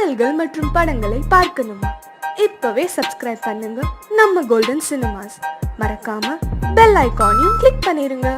பாடல்கள் மற்றும் படங்களை பார்க்கணுமா? இப்பவே சப்ஸ்கிரைப் பண்ணுங்க நம்ம கோல்டன் சினிமாஸ். மறக்காம பெல் ஐகானையும் கிளிக் பண்ணிருங்க.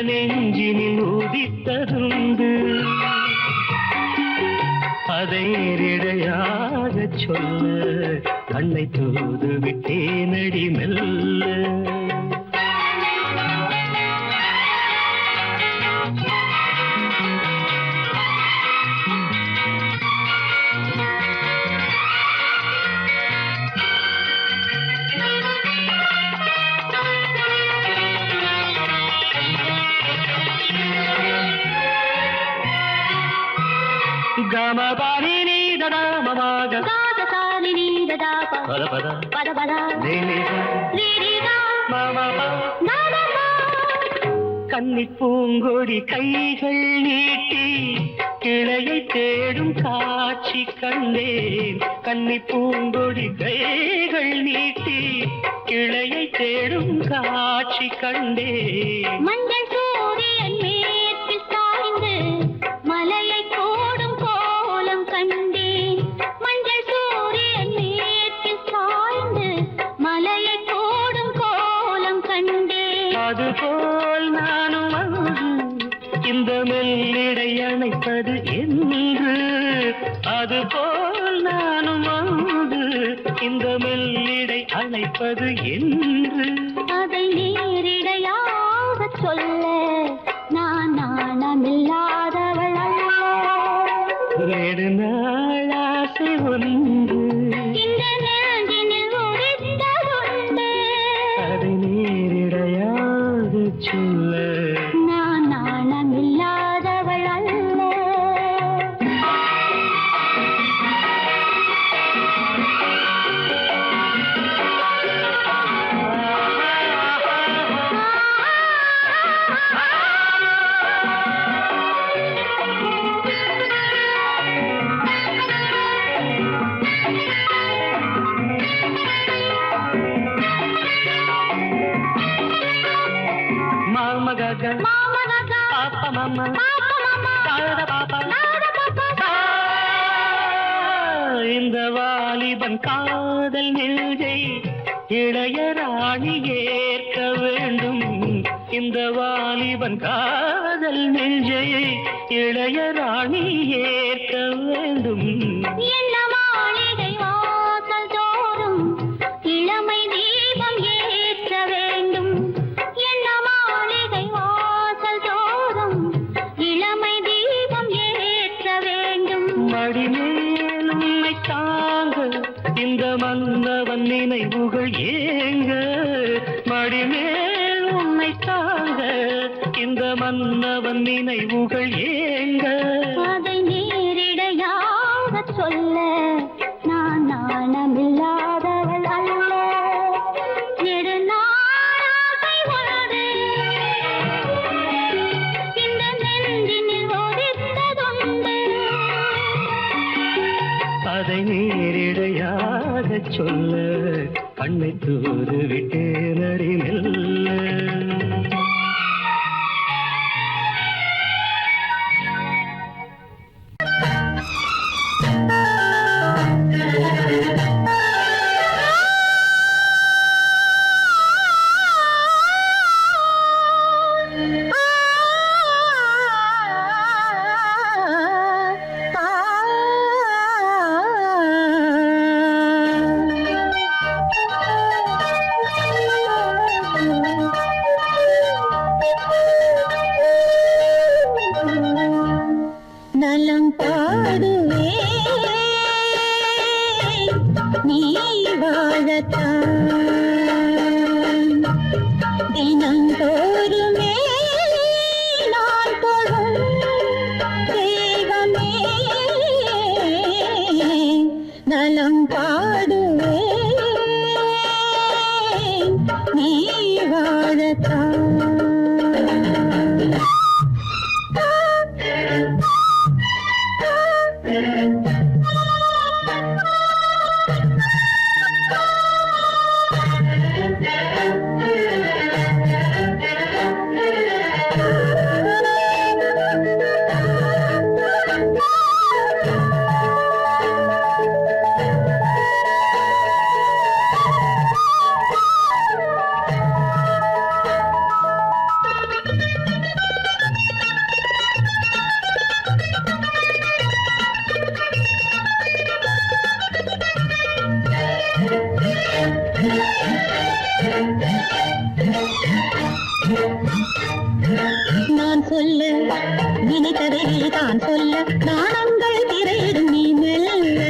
நெஞ்சினில் உதித்ததுண்டு அதை நேரிடையாக சொல்ல கண்ணை தூது விட்டேனடி மெல்ல. Gamabani ni dada mamaga gada sani ni dada pa pada pada pada pada ni ni da mama pa nada pa கன்னி பூங்கொடி கைகள் நீட்டி கிளையை தேடும் காட்சி கண்டேன். கன்னி பூங்கொடி கைகள் நீட்டி கிளையை தேடும் காட்சி கண்டேன். மஞ்சள் சூரியன் மேற்கு சாய்ந்து மலையை கோடும் கோலம் கண்டேன். மஞ்சள் சூரியன் மேற்கு சாய்ந்து மலையை கோடும் கோலம் கண்டேன். அதுபோல் நானும் வந்து இந்த மெல்லிடை அணைப்பது என்று. அதுபோல் நானும் வந்து இந்த மெல்லிடை அணைப்பது என்று. அதை நேரிடையாக சொல்ல நான் நாணமில்லாதவள் அல்ல. ஏழு நாள் ஆசை ஒன்று இந்த நெஞ்சினில் உதித்ததுண்டு. அதை நேரிடையாக சொல்ல நான் நாணமில்லாதவள் அல்ல. Mama gaga, papa mama, dada papa, இந்த வாலிபன் காதல் நெஞ்சை இளையராணி ஏற்க வேண்டும். இந்த வாலிபன் காதல் நெஞ்சை இளையராணி ஏற்க வேண்டும். என்ன மாளிகை வாசல் தோறும் இளமை தீபம் ஏற்ற வேண்டும். என்ன மாளிகை வாசல் தோறும் இளமை தீபம் ஏற்ற வேண்டும். மடிமேல் உன்னை தாங்க இந்த மன்னவன் நினைவுகள் ஏங்க. மடிமேல் உன்னை தாங்க இந்த மன்னவன் நினைவுகள் ஏங்க. அதை நேரிடையாக சொல்ல நான் நாணமில்லாதவள் அல்ல. நெடுநாளாகை ஒன்று இந்த நெஞ்சினில் ஒதித்ததுண்டு. அதை நேரிடையாக சொல்ல கண்ணை தூது விட்டேனடி மெல்ல. தினந்தோறுமே நான் தொழும் தெய்வமே நலம் பாடுவே நீ வாழத்தான் நான் சொல்ல நினைத்ததை தான் சொல்ல நாணங்கள் திரையிடும் நீ மெல்ல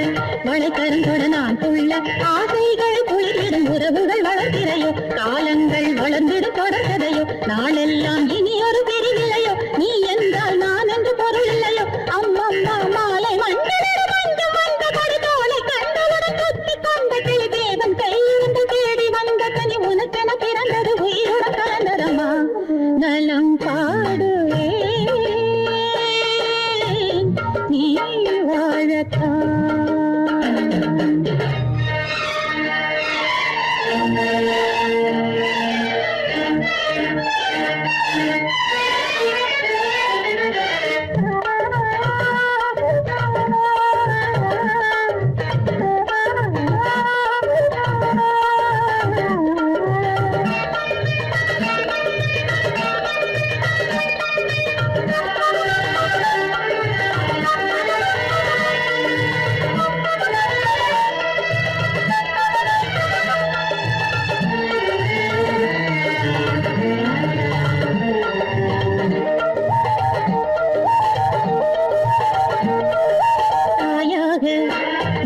வளைக்கருங்கொட நான் கொள்ள ஆசைகள் குளிரிடும் உறவுகள் வளர்த்திரையோ காலங்கள் வளர்ந்திடும் தொடர்கதையோ நாளெல்லாம் இனி ஒரு பிரிவிலையோ நீ என்றால் நான் என்று பொருள் இல்லையோ அம்மம்மா மாலை மண்டலம் மஞ்சம் வந்த கொடி தோலை கண்டவுடன் கொத்தி கொண்ட கிளி தேவன் கையிருந்து தேடி வந்த கனி உனக்கென பிறந்தது உயிருடன் கலந்ததம்மா நலம் பாடுவே நீ வாழத்தான்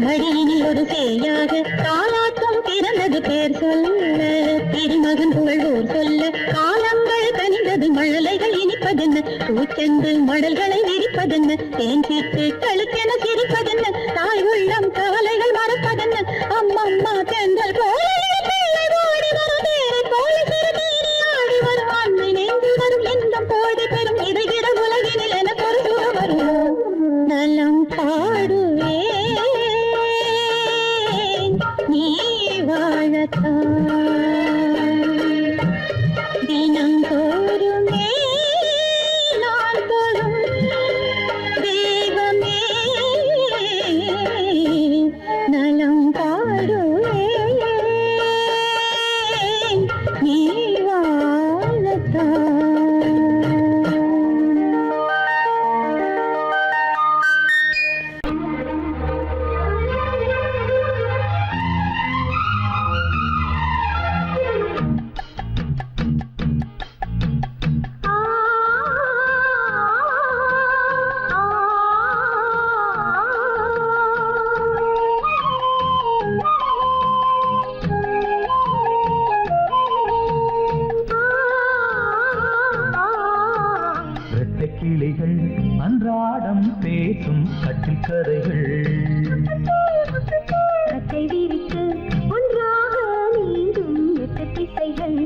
மடியினில் ஒரு சேயாக தாலாட்டம் பிறந்தது பேர் சொல்ல திருமகன் புகழ்வோர் சொல்ல காலங்கள் கனிந்தது மழலைகள் இனிப்பதென்ன பூச்செண்டு மடல்களை விரிப்பதென்ன தேன் சீட்டு கழுக்கென சிரிப்பதென்ன தாய் உள்ளம் கவலைகள் மறப்பதென்ன அம்மம்மா தென்றல் போல ஓடி வரும் தேரை போல சிறுநீரி ஆடி வரும் அன்னை நெஞ்சு வரும் எண்ணம் போடி பெறும் இடைகிட உலகினில் என பொறுத்து வரும் நலம் பாடுவே நீ வாழத்தான் தினந்தோறுமே நான் தொழும் தெய்வமே நலம் பாடுவே நீ வாழத்தான் கிளிகள் அன்றாடம் பேசும் கட்டில் கதைகள் கட்டை விரித்து ஒன்றாக நீங்கும் எட்டு திசைகள்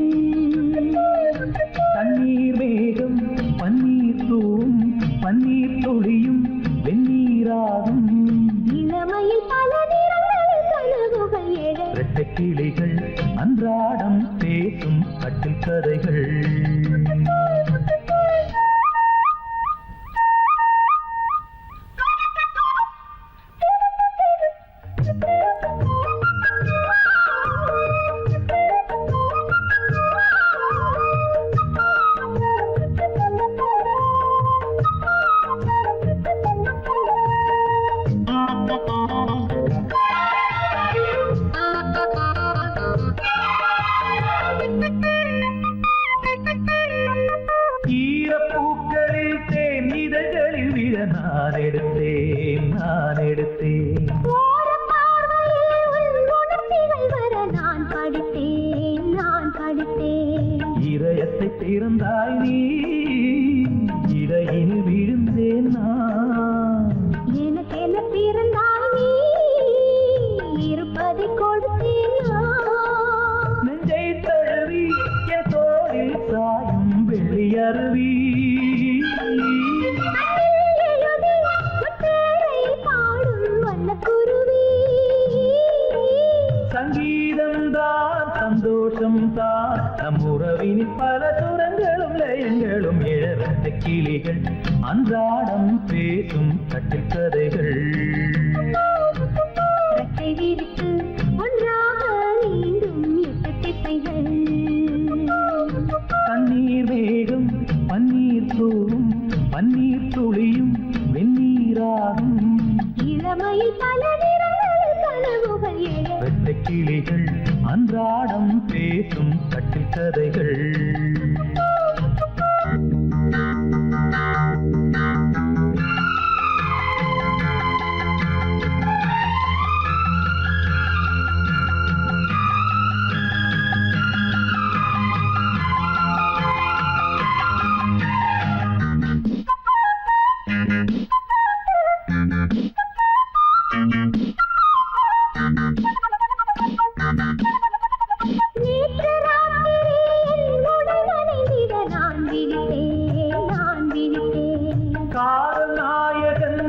தண்ணீர் மேகம் பன்னீர் தூவும் பன்னீர் துளியும் வெந்நீராகும் இளமையில் பல நிறங்கள் கனவுகள் எழ இரட்டை கிளிகள் அன்றாடம் பேசும் கட்டில் கதைகள் நான் எடுத்தேன் ஓர பார்வையில் உன் உணர்ச்சிகள் வர பிறந்தாய் நீ இடையில் விழுந்தேன் நான் எனக்கென பிறந்தாய் நீ இருப்பதை கொடுத்தேன் நான். நெஞ்சை தழுவி என் தோளில் சாயும் வெள்ளி அருவி சங்கீதம் தான் சந்தோஷம் தான் நம் உறவினில் பல சுரங்களும் லயங்களும் இழந்த கிளிகள் அன்றாடம் பேசும் கட்டில் கதைகள் தண்ணீர் வேகம் பன்னீர் தூவும் பன்னீர் துளியும் வெந்நீராகும் இளமையில் பல நிறங்கள் கனவுகள் வெட்ட கிளிகள் அன்றாடம் பேசும் கட்டில் கதைகள் காதல் நாயகன்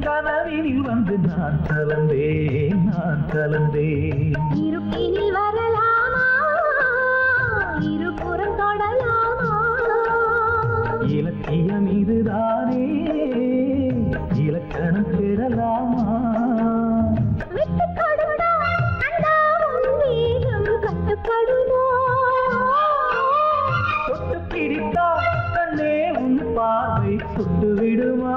கனவினில் வந்து நான் கலந்தேன் இருப்பினில் வரலாமா இருபுறம் தொடலாமா இலக்கியம் இதுதானே இலக்கணம் பெறலாமா விட்டு கொடுத்தால் அண்ணாவும் வேகம் கட்டுப்படுமோ தொட்டு பிடித்தால் கண்ணே உன் பார்வை சுட்டு விடுமா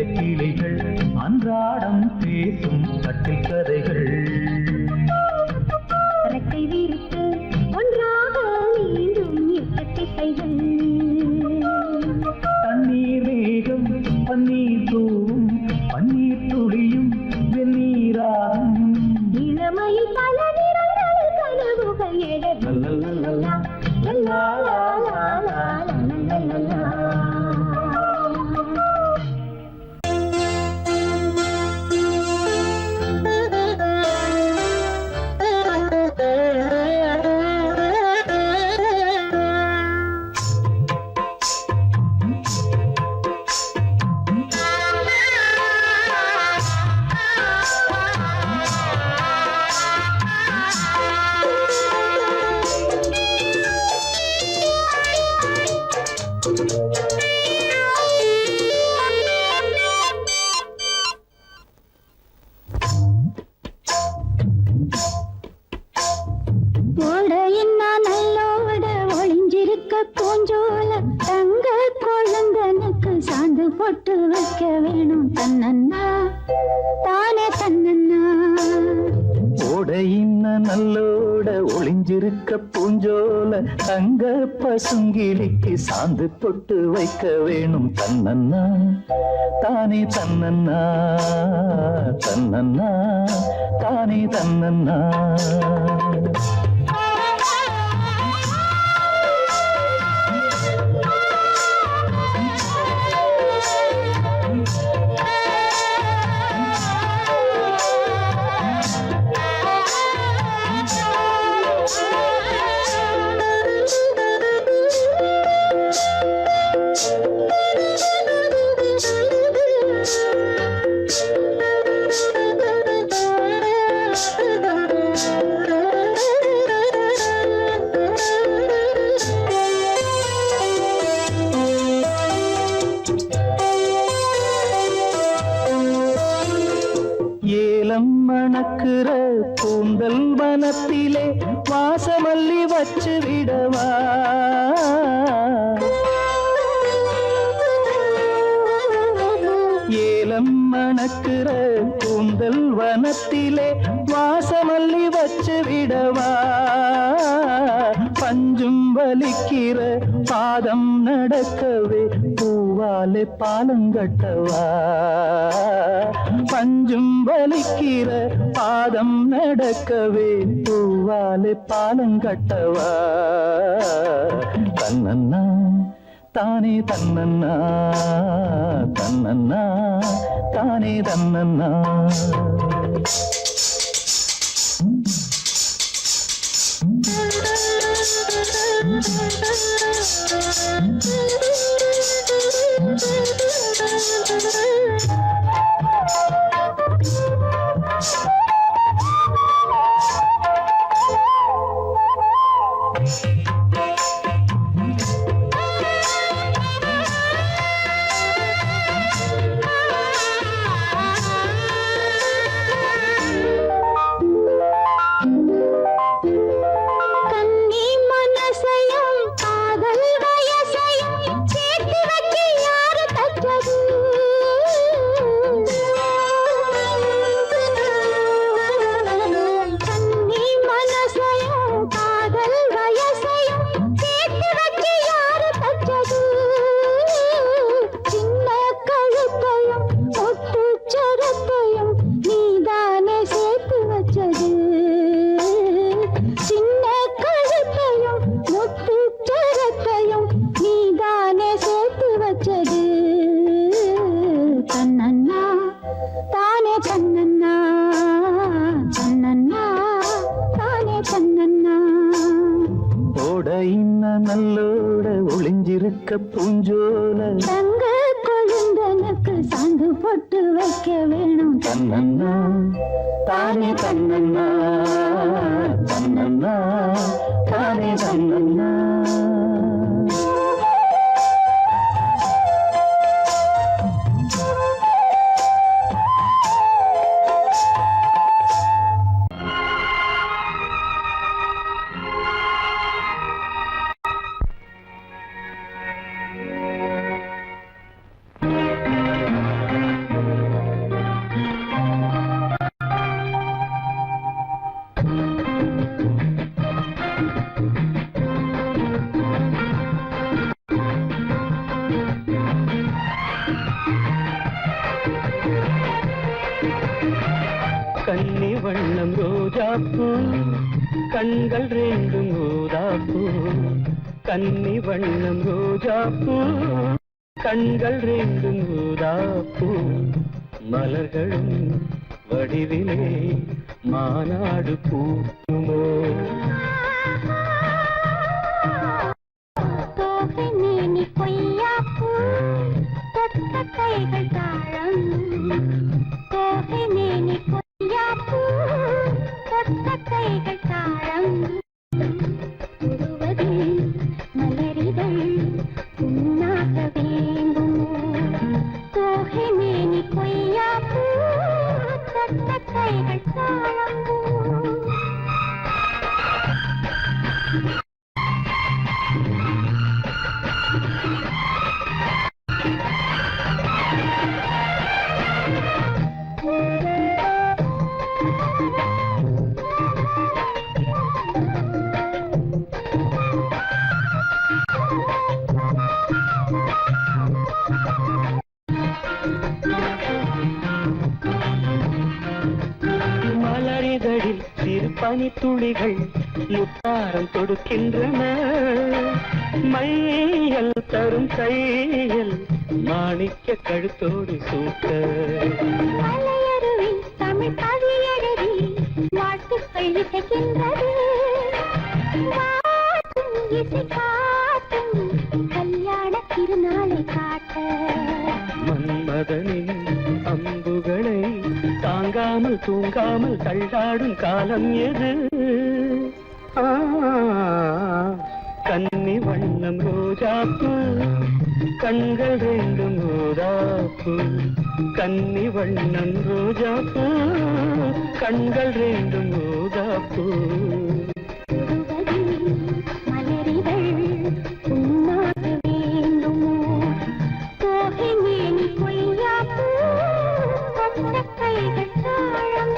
கிளிகள் அன்றாடம் பேசும் கட்டில் கதைகள் விரித்து ஒன்றாக மீண்டும் திசைகள் தண்ணீர் வேகம் பன்னீர் தூவும் பன்னீர் துளியும் வெந்நீராகும் இளமையில் பல நிறங்கள் கனவுகள் பூஞ்சோல தங்க குழந்தனுக்கு சாந்து போட்டு வைக்க வேணும் தன்னன்னா தானே தன்னன்னா ஓடையின்ன நல்லோட ஒளிஞ்சிருக்க பூஞ்சோல தங்க பசுங்கிளிக்கு சாந்து போட்டு வைக்க வேணும் தன்னன்னா தானே தன்னன்னா தன்னன்னா தானே தன்னன்னா மணக்குற கூந்தல் வனத்திலே வாசமல்லி வச்சு விடவா ஏலம் மணக்குற கூந்தல் வனத்திலே வாசமல்லி வச்சு விடவா பஞ்சும் வலிக்கிற பாதம் நடக்கவே பூ பூவாலே பாலங்கட்டவா பஞ்சும் வலிக்கிற பாதம் நடக்கவே பூவாலே பாலங்கட்டவா தன்னன்னா தானே தன்னன்னா தன்னன்னா தானே தன்னன்னா நல்லோட ஒளிஞ்சிருக்க பூஞ்சோல தங்க கொழுந்தனுக்கு சாந்து போட்டு வைக்க வேணும் தன்னன்னா தானே தன்னன்னா தன்னன்னா தானே தன்னன்னா கன்னி வண்ணம் ரோஜாப்பூ கண்கள் ரெண்டும் ஊதாப்பூ கன்னி வண்ணம் ரோஜாப்பூ கண்கள் ரெண்டும் ஊதாப்பூ மலர்களும் வடிவிலே மாநாடு பூமோ கைகள் தாழம் தோகை மேனி கொய்யாப்பூ தொட்ட கைகள் தாழம் முழுவதில் மலரிதழ் உண்ணாக வேண்டும் தோகை மேனி கொய்யாப்பூ தொட்ட கைகள் தாழம் மலரிதழில் சிறு பனித்துளிகள் முத்தாரம் தொடுக்கின்றன மையல் தரும் கையல் மாணிக்க கழுத்தோடு சூட்ட மலையருவி தமிழ் கவியழகி வாழ்த்துக்கள் இசைக்கின்றது காட்டும் இசை காட்டும் கல்யாண திருநாளை காட்ட மன்மதனின் அம்புகளை தாங்காமல் தூங்காமல் தள்ளாடும் காலம் எது கன்னி வண்ணம் ரோஜாப்பூ கண்கள் ரெண்டும் ஊதாப்பூ கன்னி வண்ணம் ரோஜாப்பூ கண்கள் ரெண்டும் ஊதாப்பூ மலரிதழ் உண்ணாக வேண்டுமோ தோகை மேனி கொய்யாப்பூ தொட்ட கைகள் தாழம்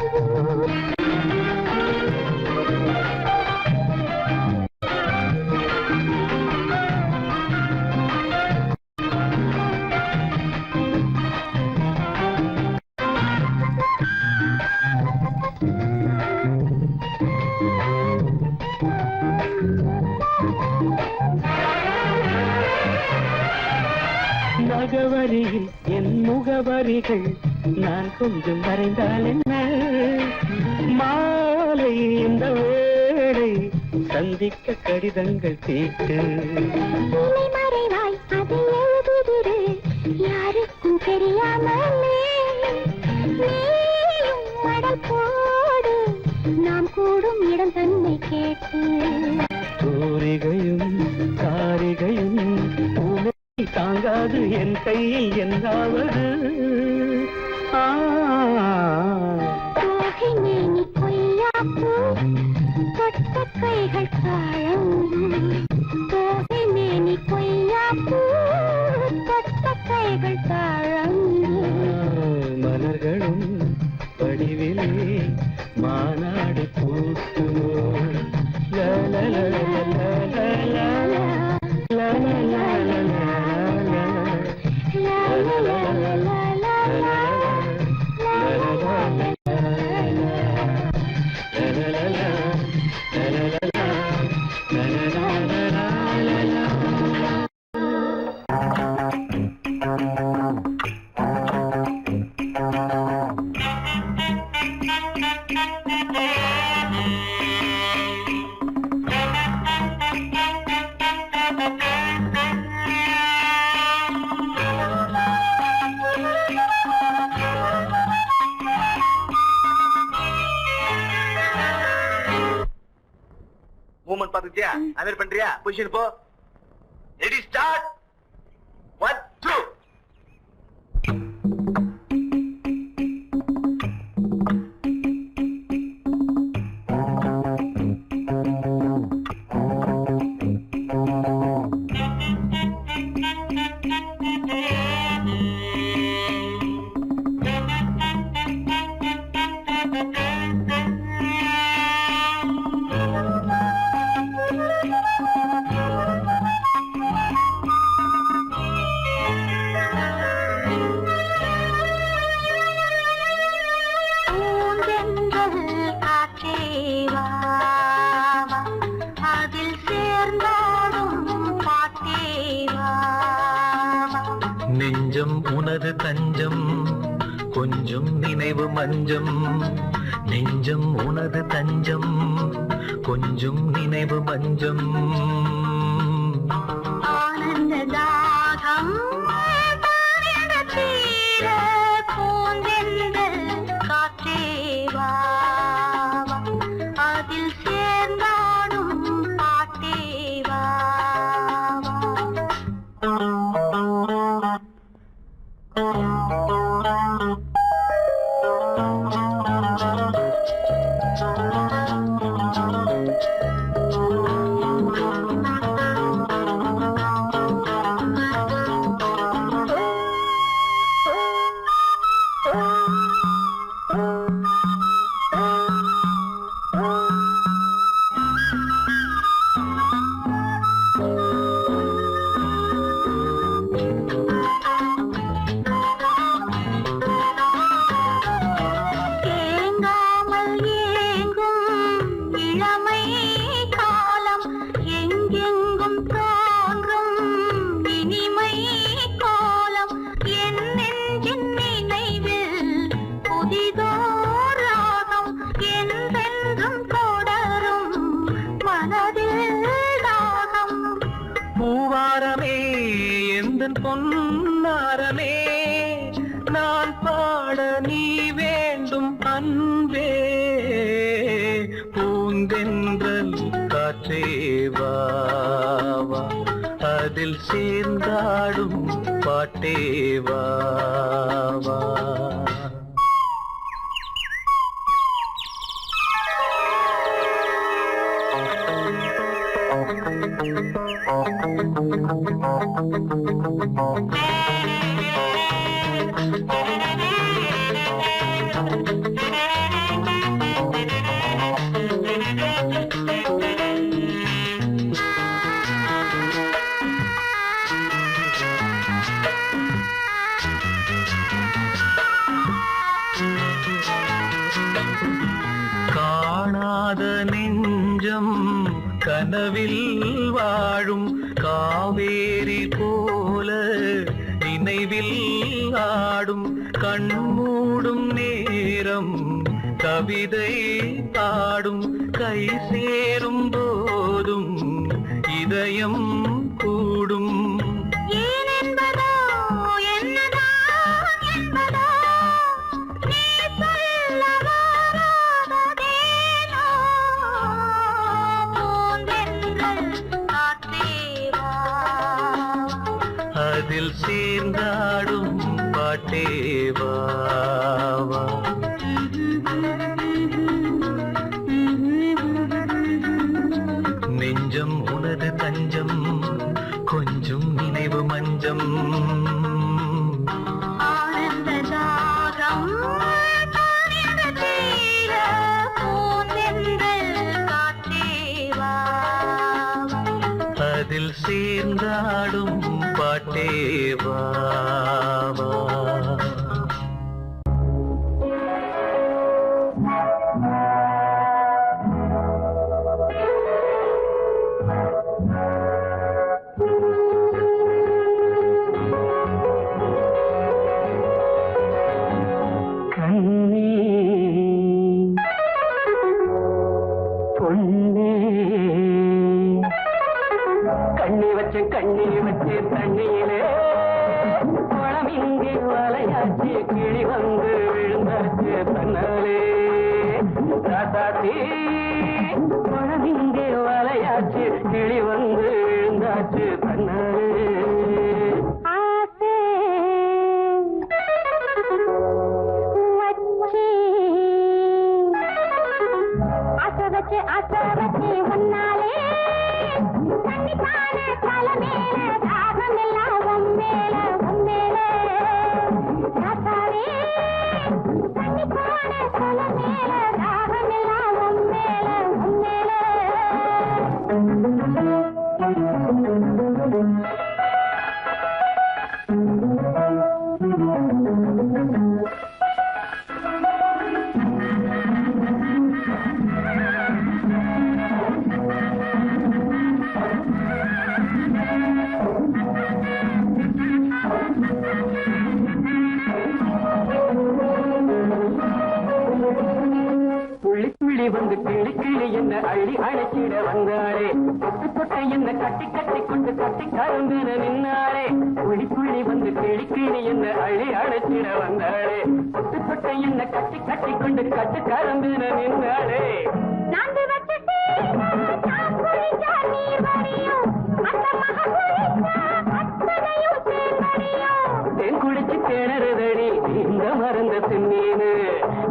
ராகவரியில் என் முகவரிகள் நான் கொஞ்சம் வரைந்தால் என்ன மாலை இந்த வேளை சந்திக்க கடிதங்கள் கேட்டு மறைவாய் அதை எழுதுதிரு யாருக்கும் தெரியாமலே நீயும் மடல் போடு நாம் கூடும் இடம் தன்னை கேட்டு தூரிகையும் காரிகையும் பூனை தாங்காது என் கையில் என்னாவது நீ பொய்யாப்பு தொட்ட கைகள் தாழங்கும் தோகை மேனி பொய்யாப்பு தொட்ட கைகள் தாழங்கும் மலர்களும் வடிவிலே மாநாடு பூசுமோ மூமெண்ட் பாத்துக்கிட்டியா? அது பண்றியா? பொசிஷன் போ. Ready start. 1 2 நெஞ்சம் உனது தஞ்சம் கொஞ்சம் நினைவு மஞ்சம் நெஞ்சம் உனது தஞ்சம் கொஞ்சம் நினைவு மஞ்சம் ஆனந்த தாகம் பூந்தெந்தல் காற்றேவா அதில் சேர்ந்தாடும் பாட்டேவா பொன்னாரமே நான் பாட நீ வேண்டும் அன்பே பூந்தென்றல் காற்றேவா அதில் சேர்ந்தாடும் பாட்டேவா காணாத நெஞ்சம் கனவில் வாழும் காவேரி போல நினை நிலவில் ஆடும் கண்மூடும் நேரம் கவிதை பாடும் கை சேரும் போதும் இதயம் கூடும் ஏன் என்பதோ என்னதான் என்பதோ நீ சொல்ல வராததேனோ பூந்தென்றல் காத்தேவா அதில் சேர்ந்தாடும் பாட்டேவா நெஞ்சம் உனது தஞ்சம் கொஞ்சம் நினைவு மஞ்சம் ஆனந்த தாகம் தானியந்த தீர பூந்தென்றல் காத்தேவா அதில் சேர்ந்தாடும் பாட்டேவா கண்ணி வச்சு தண்ணியிலே குளம் இங்கே வலையாச்சு கிளி வந்து விழுந்தாச்சு தன்னாலே ராசாத்தி குளம் இங்கே வலையாச்சு கிளி வந்து விழுந்தாச்சு தன்னாலே ஆசை வச்சு உன்னாலே தண்ணி காண தலை மேல தாகம் எல்லாம் உம்மேல ராசாவே தண்ணி காண தலை மேல தாகம் எல்லாம் உம்மேல வந்து கிளி கிளி என்ன அள்ளி அழைச்சிட வந்தாளே தொட்டை என்ன கட்டி கட்டி கொண்டு கட்டி கரும்பின நின்னாளே புள்ளி வந்து கிளி கிளி என்ன அள்ளி அழைச்சிட வந்தாளே தொட்டை என்ன கட்டி கட்டி கொண்டு கட்டி கரும்பின நின்னாளே தேன் குடிச்சு திணறுதடி இந்த மறந்த செம்மீனு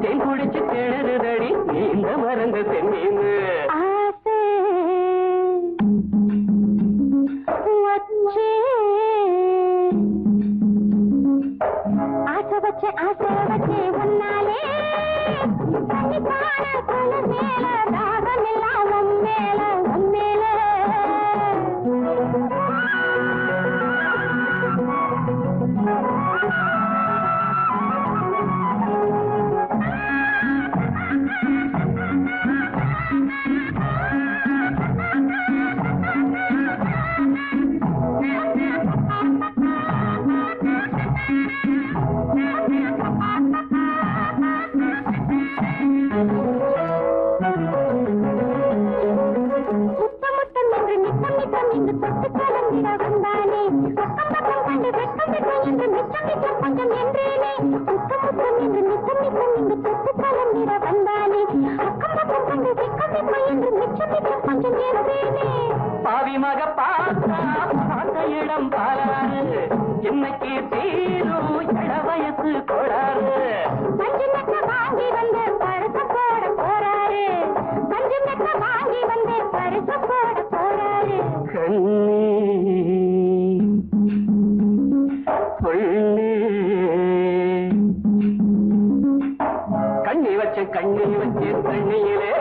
தேன் குடிச்சு திணறுதடி இந்த மறந்த செம்மீனு ஆசை வச்சு உன்னாலே தண்ணி காண தலை மேல தாகம் எல்லாம் உம்மேல பாவி மக பார்த்த இடம் பாராரு இன்னைக்கு தீரும் இள வயசு கோடாரு வாங்கி வந்து பரிசு போட போறாரு வாங்கி வந்து பரிசு போட போறாரு கண்ணி வச்சு தண்ணியிலே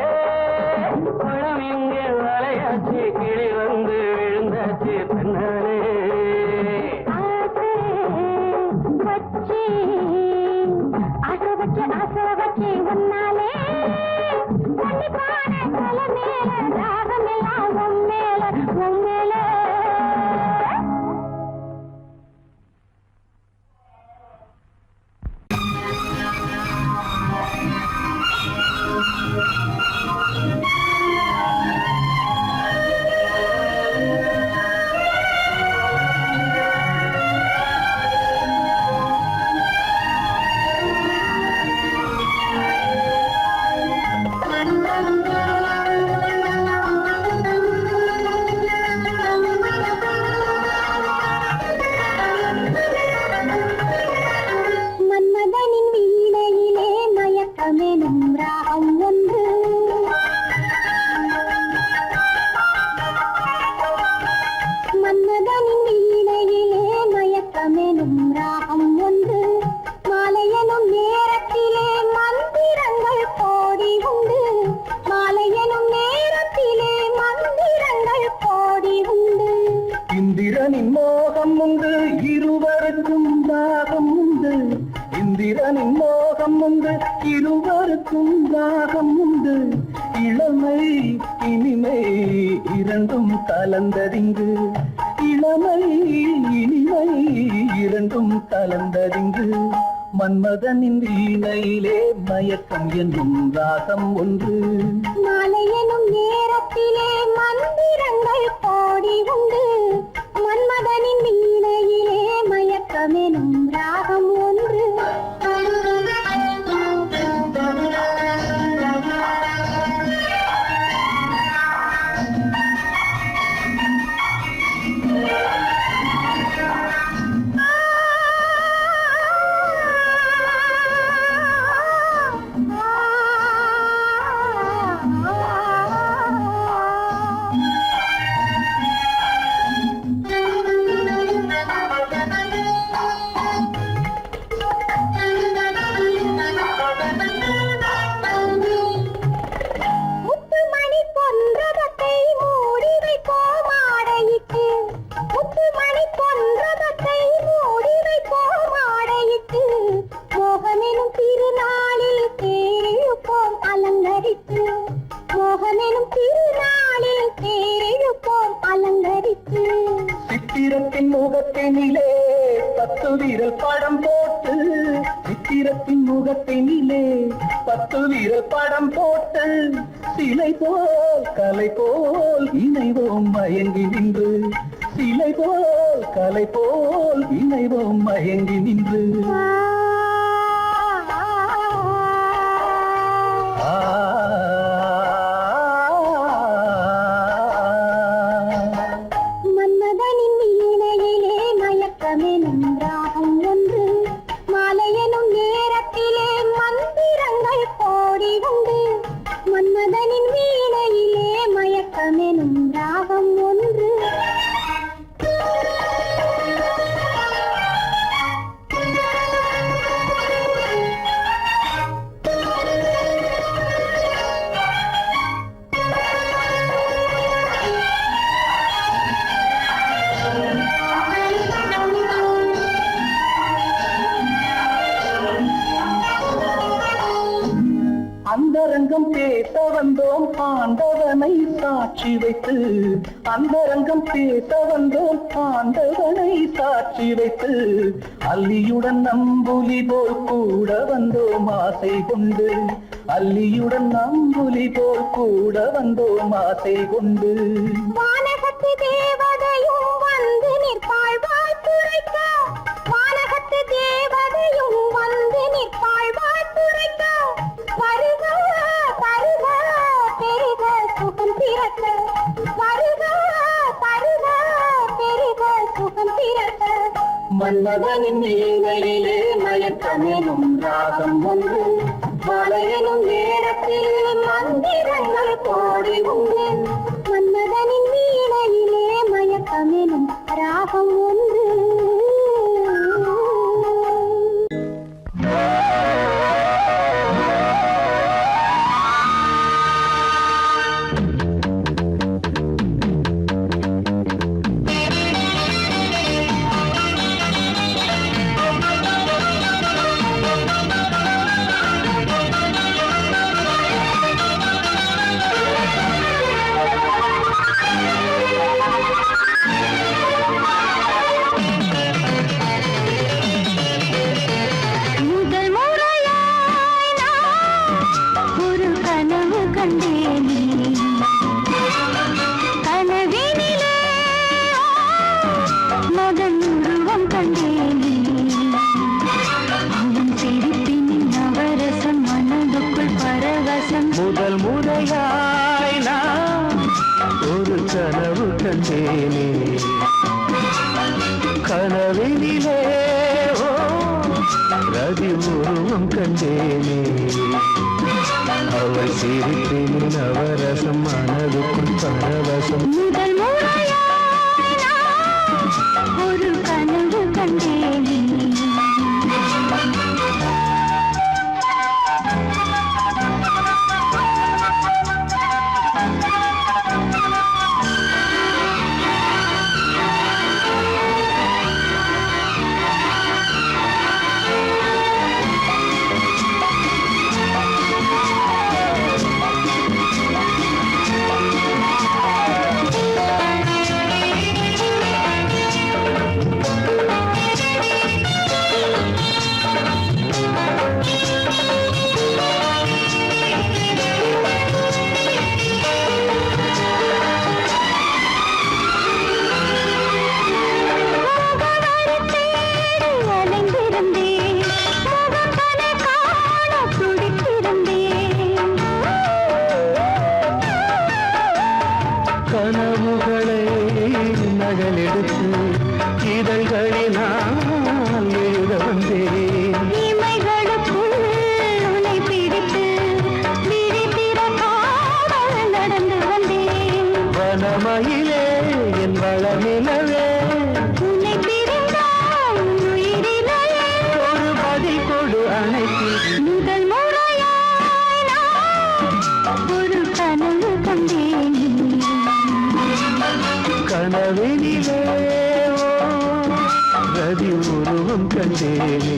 குளம் இங்கே வலையாச்சு கிளி வந்து விழுந்தாச்சு தன்னாலே ஆசை வச்சு உன்னாலே தண்ணி காண தலை மேல தாகம் எல்லாம் உம்மேல இந்திரனின் மோகம் உண்டு இருவருக்கும் தாகம் உண்டு இந்திரனின் மோகம் உண்டு இருவருக்கும் தாகம் உண்டு இளமை இனிமை இரண்டும் கலந்ததிங்கு இளமை இனிமை இரண்டும் கலந்ததிங்கு மன்மதனின் வீணையிலே மயக்கம் என்னும் ராகம் ஒன்று மாலை எனும் நேரத்திலே மந்திரங்கள் கோடி உண்டு மன்மதனின் வீணையிலே மயக்கமெனும் ராகம் ஒன்று சித்திரத்தின் முகத்தினிலே 10 விரல் படம் போட்டு சித்திரத்தின் முகத்தினிலே 10 விரல் படம் போட்டு சிலை போல் கலை போல் இணைவோம் மயங்கி நின்று சிலை போல் கலை போல் இணைவோம் மயங்கி நின்று மன்மதனின் வீணையிலே மயக்கமெனும் ராகம் ஒன்று அந்தரங்கம் பேச வந்தோம் ஆண்டவனை சாட்சி வைத்து அந்தரங்கம் பேச வந்தோம் ஆண்டவனை சாட்சி வைத்து அல்லியுடன் நம்புலி போல் கூட வந்தோம் ஆசை கொண்டு அல்லியுடன் நம்புலி போல் கூட வந்தோம் ஆசை கொண்டு வானகத்து தேவதையும் வந்து நிற்பாள் வாழ்த்துரைக்க வானகத்து தேவதையும் வந்து நிற்பாள் வாழ்த்துரைக்க வருக தருக பெருக சுகம் பிறக்க வருக தருக பெருக சுகம் பிறக்க மன்மதனின் வீணையிலே மயக்கமெனும் ராகம் ஒன்று மலையனும் நேரத்தில் மந்திரங்கள் கோடி உண்டு மன்மதனின் வீணையிலே மயக்கமெனும் ராகம் ஒன்று முதல் முறையாய் நான் ஒரு கனவு கண்டேனே கனவினிலே ரதி உருவம் கண்டேனே அவள் சிரிப்பின் நவரசம் மனதுக்குள் பரவசம் முதல் முறையாய் நான் ஒரு கனவு கண்டேனே இதழ்களினால் எழுத வந்தேன். இமைகளுக்குள் உன்னை பிடித்து விழித்திர காவல் நடந்து வந்தேன். வனமயிலே என் வளநிலவே உன்னை பிரிந்தால் உயிரினையே ஒரு பதில் கொடு அணைத்தில். முதல் முறையாய் நான் ஒரு கனவு கண்டேன். கனவினிலே ரதி உருவம் கண்டேனே.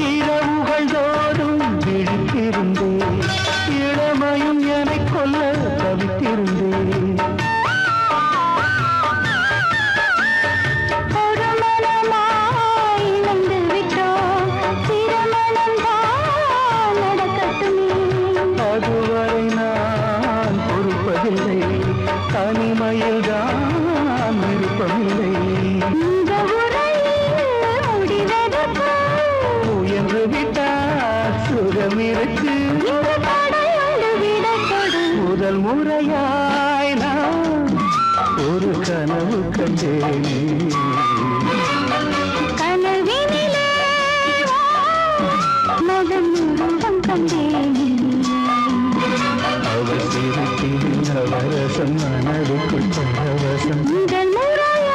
இரவுகள் தோறும் விழித்திருந்தேன், இளமையும் எனக் கொல்ல தவித்திருந்தேன். ஒரு மனமாய் இணைந்து விட்டோம், திருமணம் தான் நடக்கட்டுமே. அதுவரை நான் பொறுப்பதில்லை, தனிமையில் தான் விருப்பமில்லை. இந்த உரையில் முடிவதற்கு முயன்று விட்டால் சுகமிருக்கு. இந்த தடையோடு விடை கொடு. முதல் முறையாய் நான் ஒரு கனவு கண்டேனே. கனவினிலே வா, மகன் உருவம் கண்டேன். அவள் சிரிப்பில் நவரசம், மனதுக்குள் பரவசம். முதல் முறையாய்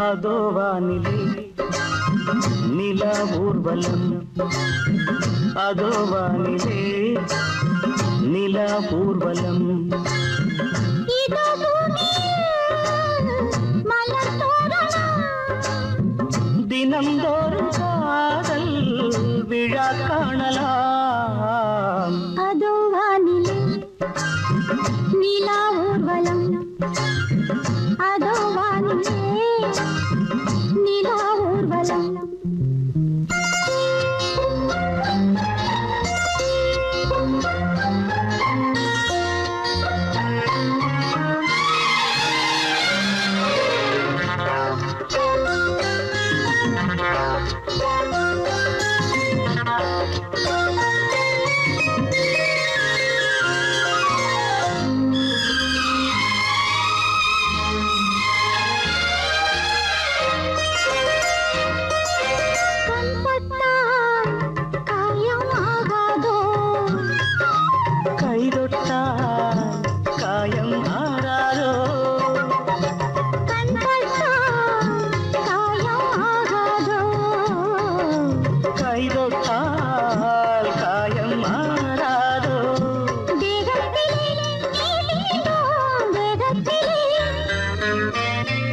அதோ வானிலே நிலா ஊர்வலம், அதோ வானிலே நிலா ஊர்வலம். இதோ பூமியில் மலர் தோரணம். தினந்தோறும் காதல் விழா காணலாம். அதோ வானிலே நிலா ஊர்வலம். அதோ வானிலே நிலா ஊர்வலம்.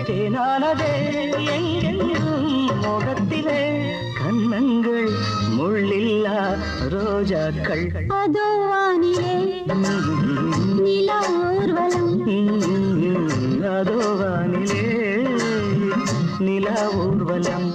தேனானதே எங்கெங்கும் முகத்திலே கண்ணங்கள் முள்ளில்லா ரோஜாக்கள். அதோ வானிலே நிலா ஊர்வலம். அதோ வானிலே நிலா ஊர்வலம்.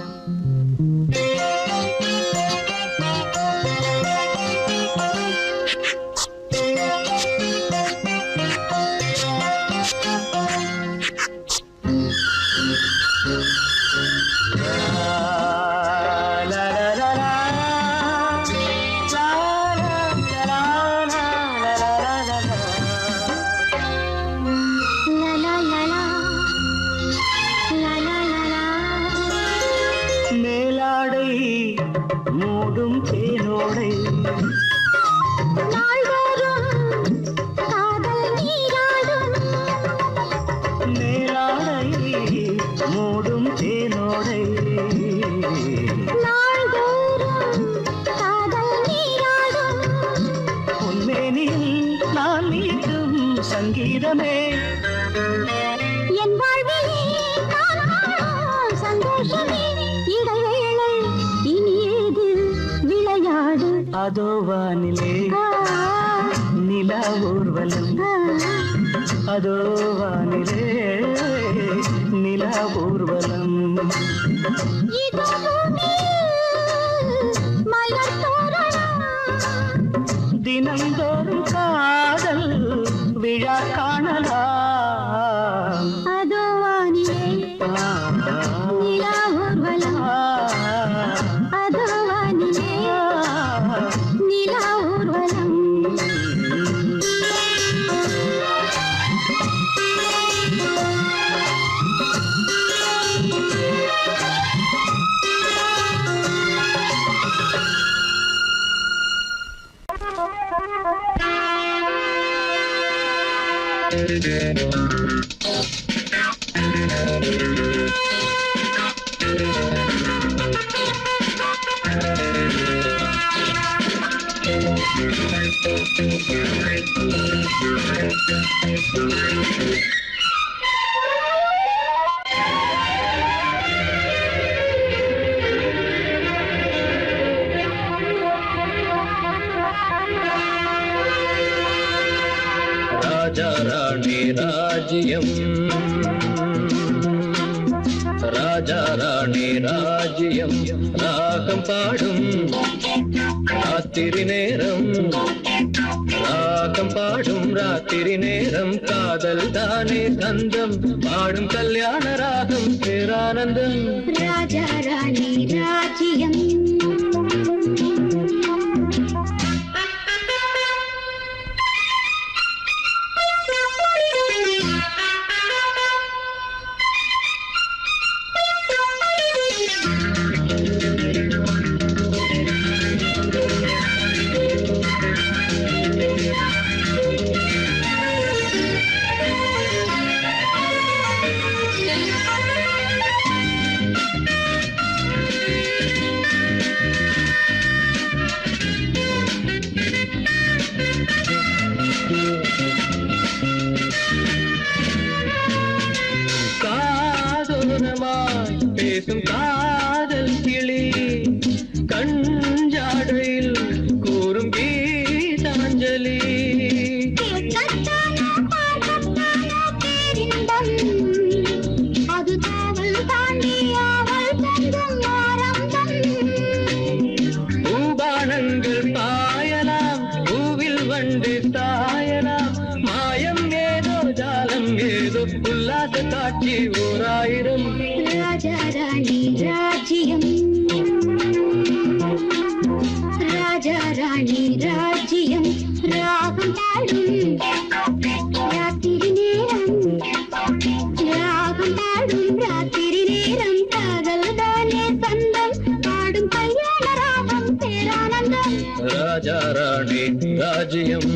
லா லா லா லா லா லா லா லா. அதோ வானிலே நிலா ஊர்வலம் அதோ வானிலே நிலா ஊர்வலம் தினந்தோறும் காதல் விழா காணலாம் அதோ வானிலே நிலா ஊர்வலம் அதோ வானிலே நிலா ஊர்வலம் ராஜா ராணி ராஜ்யம் ராஜா ராணி ராஜ்யம் ராகம் பாடும் ராத்திரி நேரம் ராகம் பாடும் ராத்திரி நேரம் காதல் தானே கந்தம் பாடும் கல்யாண ராகம் பேரானந்தம் ராஜா ராணி ராஜ்யம் பேசும் காதல் கிளி கஞ்சாடையில் கூறும் கீதாஞ்சலி அது காவல் தாண்டி அவள் தங்கும் ஆரம்பம் பூபானங்கள் பாயலாம் பூவில் வண்டு தாயலாம் மாயம் ஏதோ ஜாலம் ஏதோ உல்லாச காட்சி ஓராயிரம் ராஜா ராணி ராஜ்யம் ராஜா ராணி ராஜ்யம் ராகம் பாடும் ராத்திரி நேரம் ராகம் பாடும் ராத்திரி நேரம் காதல் தானே சொந்தம் பாடும் கல்யாண ராகம் பேரானந்தம் ராஜா ராணி ராஜ்யம்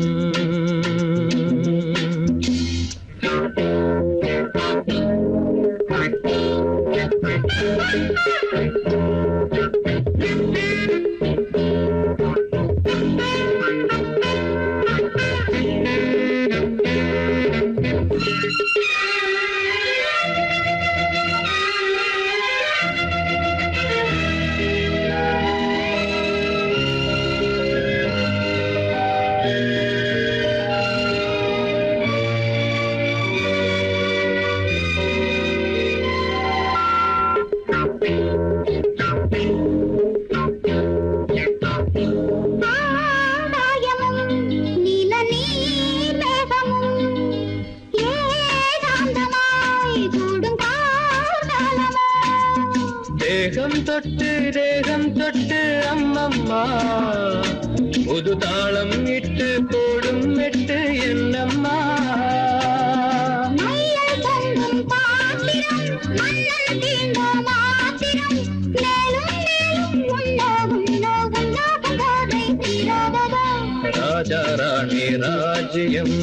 தேகம் தொட்டு அம்மம்மா புது தாளம் இட்டு போடும் மெட்டு என்னம்மா ராஜா ராணி ராஜ்யம்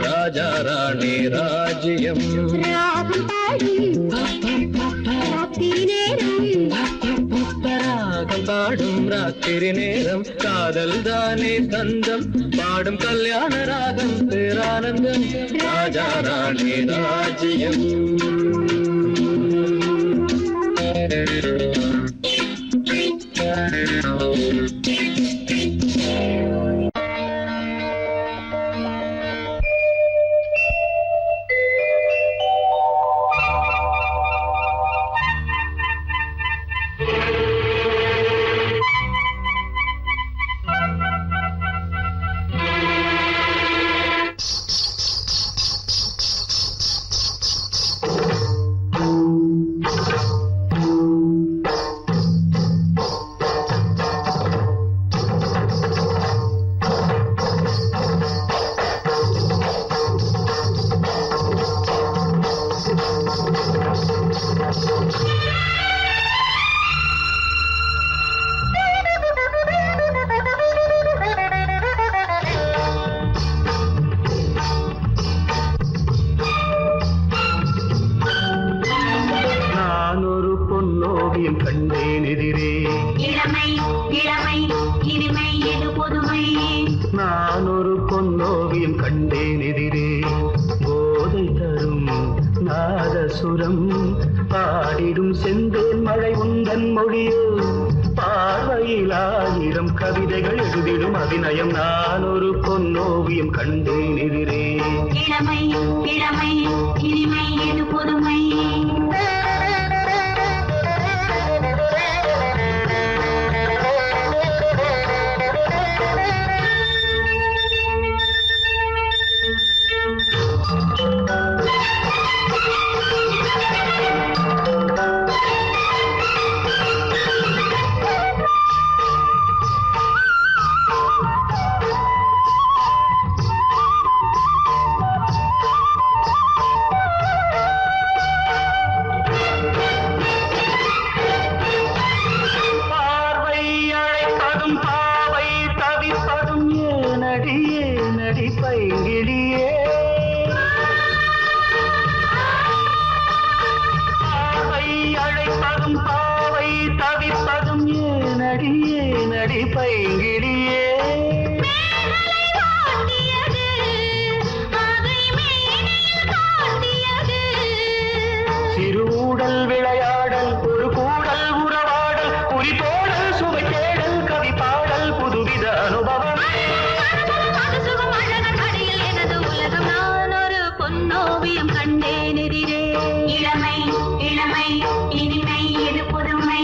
ராஜா ராணி ராஜ்யம் ராகம் பாடும் ராத்திரி நேரம் காதல் தானே கந்தம் பாடும் கல்யாண ராகம் பேரானந்தம் ராஜா ராணி ராஜ்யம் சுரம் பாடிடும் செந்தேன் மழை உந்தன் மொழியோ பார்வையில் 1000 கவிதைகள் எழுதிடும் அபிநயம் நான் ஒரு பொன்னோவியம் கண்டேன் எதிரே இளமை இளமை இனிமை இது புதுமை சிறுஊடல் விளையாடல் ஒரு கூடல் உறவாடல் குறிப்போடல் சுவை தேடல் கவி பாடல் புதுவித அனுபவம் எனது உலகம் நான் ஒரு பொன்னோவியம் கண்டேன் எதிரே இளமை இளமை இனிமை இது புதுமை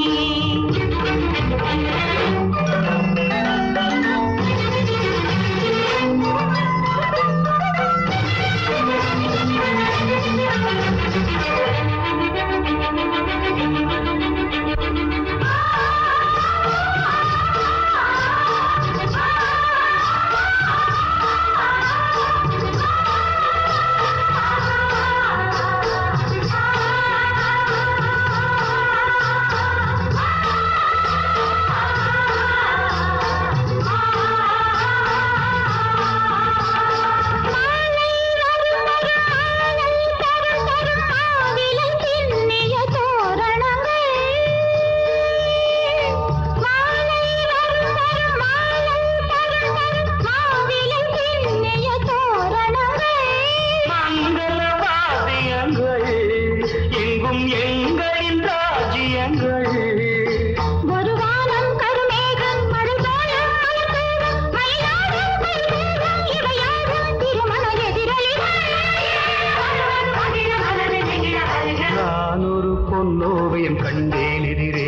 கண்டேன் எதிரே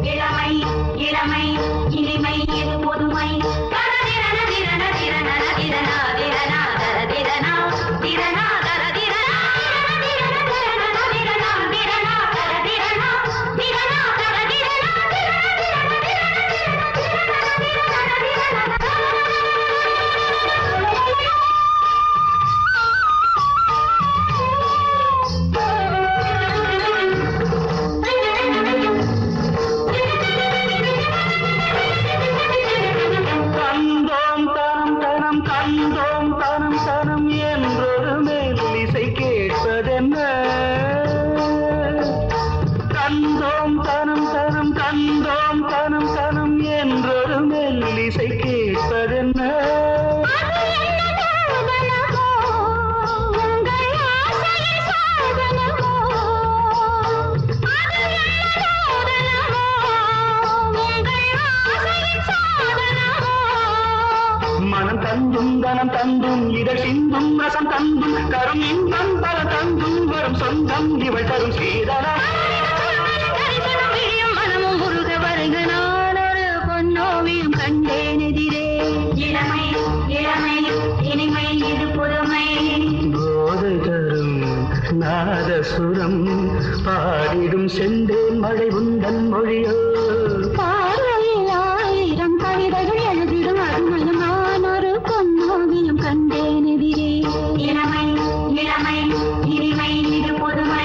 இளமை இளமை இனிமை இது புதுமை மனம் தந்தும் தனம் தந்தும் இதழ் சிந்தும் ரசம் தந்தும் கரும் இன்பம் பல தந்தும் வரும் சொந்தம் இவள் தரும் சீதனம் மனமும் முருக வருக நான் ஒரு பொன்னோவியம் கண்டேன் எதிரே இளமை இளமை இனிமை இது புதுமை போதை தரும் நாதசுரம் பாடிடும் செந்தேன் மழை உந்தன் மொழியோ பார்வையில் 1000 கவிதைகள் எழுதிடும் அருமையும் நான் ஒரு பொன்னோவியம் கண்டேன் எதிரே இளமை இளமை இனிமை இது புதுமை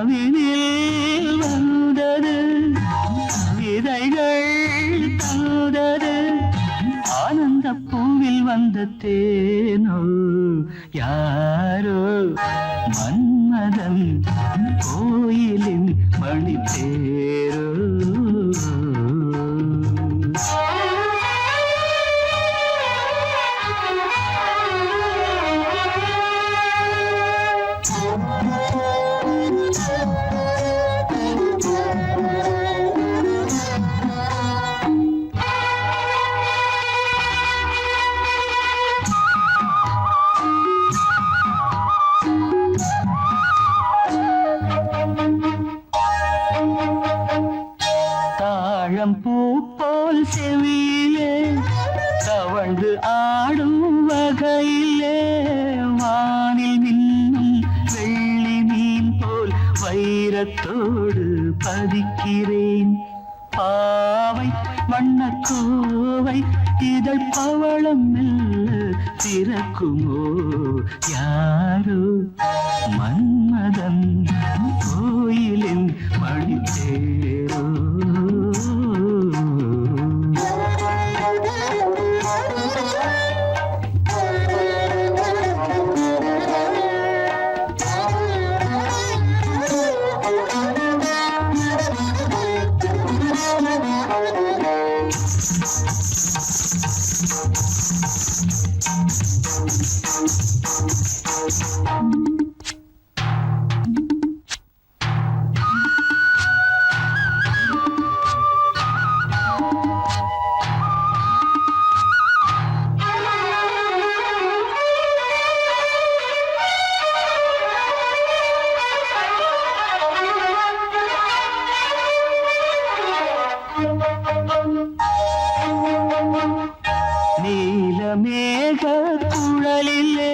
கனவினில் வந்தது விதைகள் தந்தது ஆனந்த பூவில் வந்த தேனோ யாரோ மன்மதன் கோயிலின் மணி தேரோ பூ போல் செவியிலே தவழ்ந்து ஆடும் வகையிலே வானில் மின்னும் வெள்ளி மீன் போல் வைரத்தோடு பதிக்கிறேன் பாவை வண்ணக்கோவை இதழ் பவளம் மெல்ல திறக்குமோ யாரோ மன்மதன் கோயிலின் மணித்தேரோ நீலமேக குழலிலே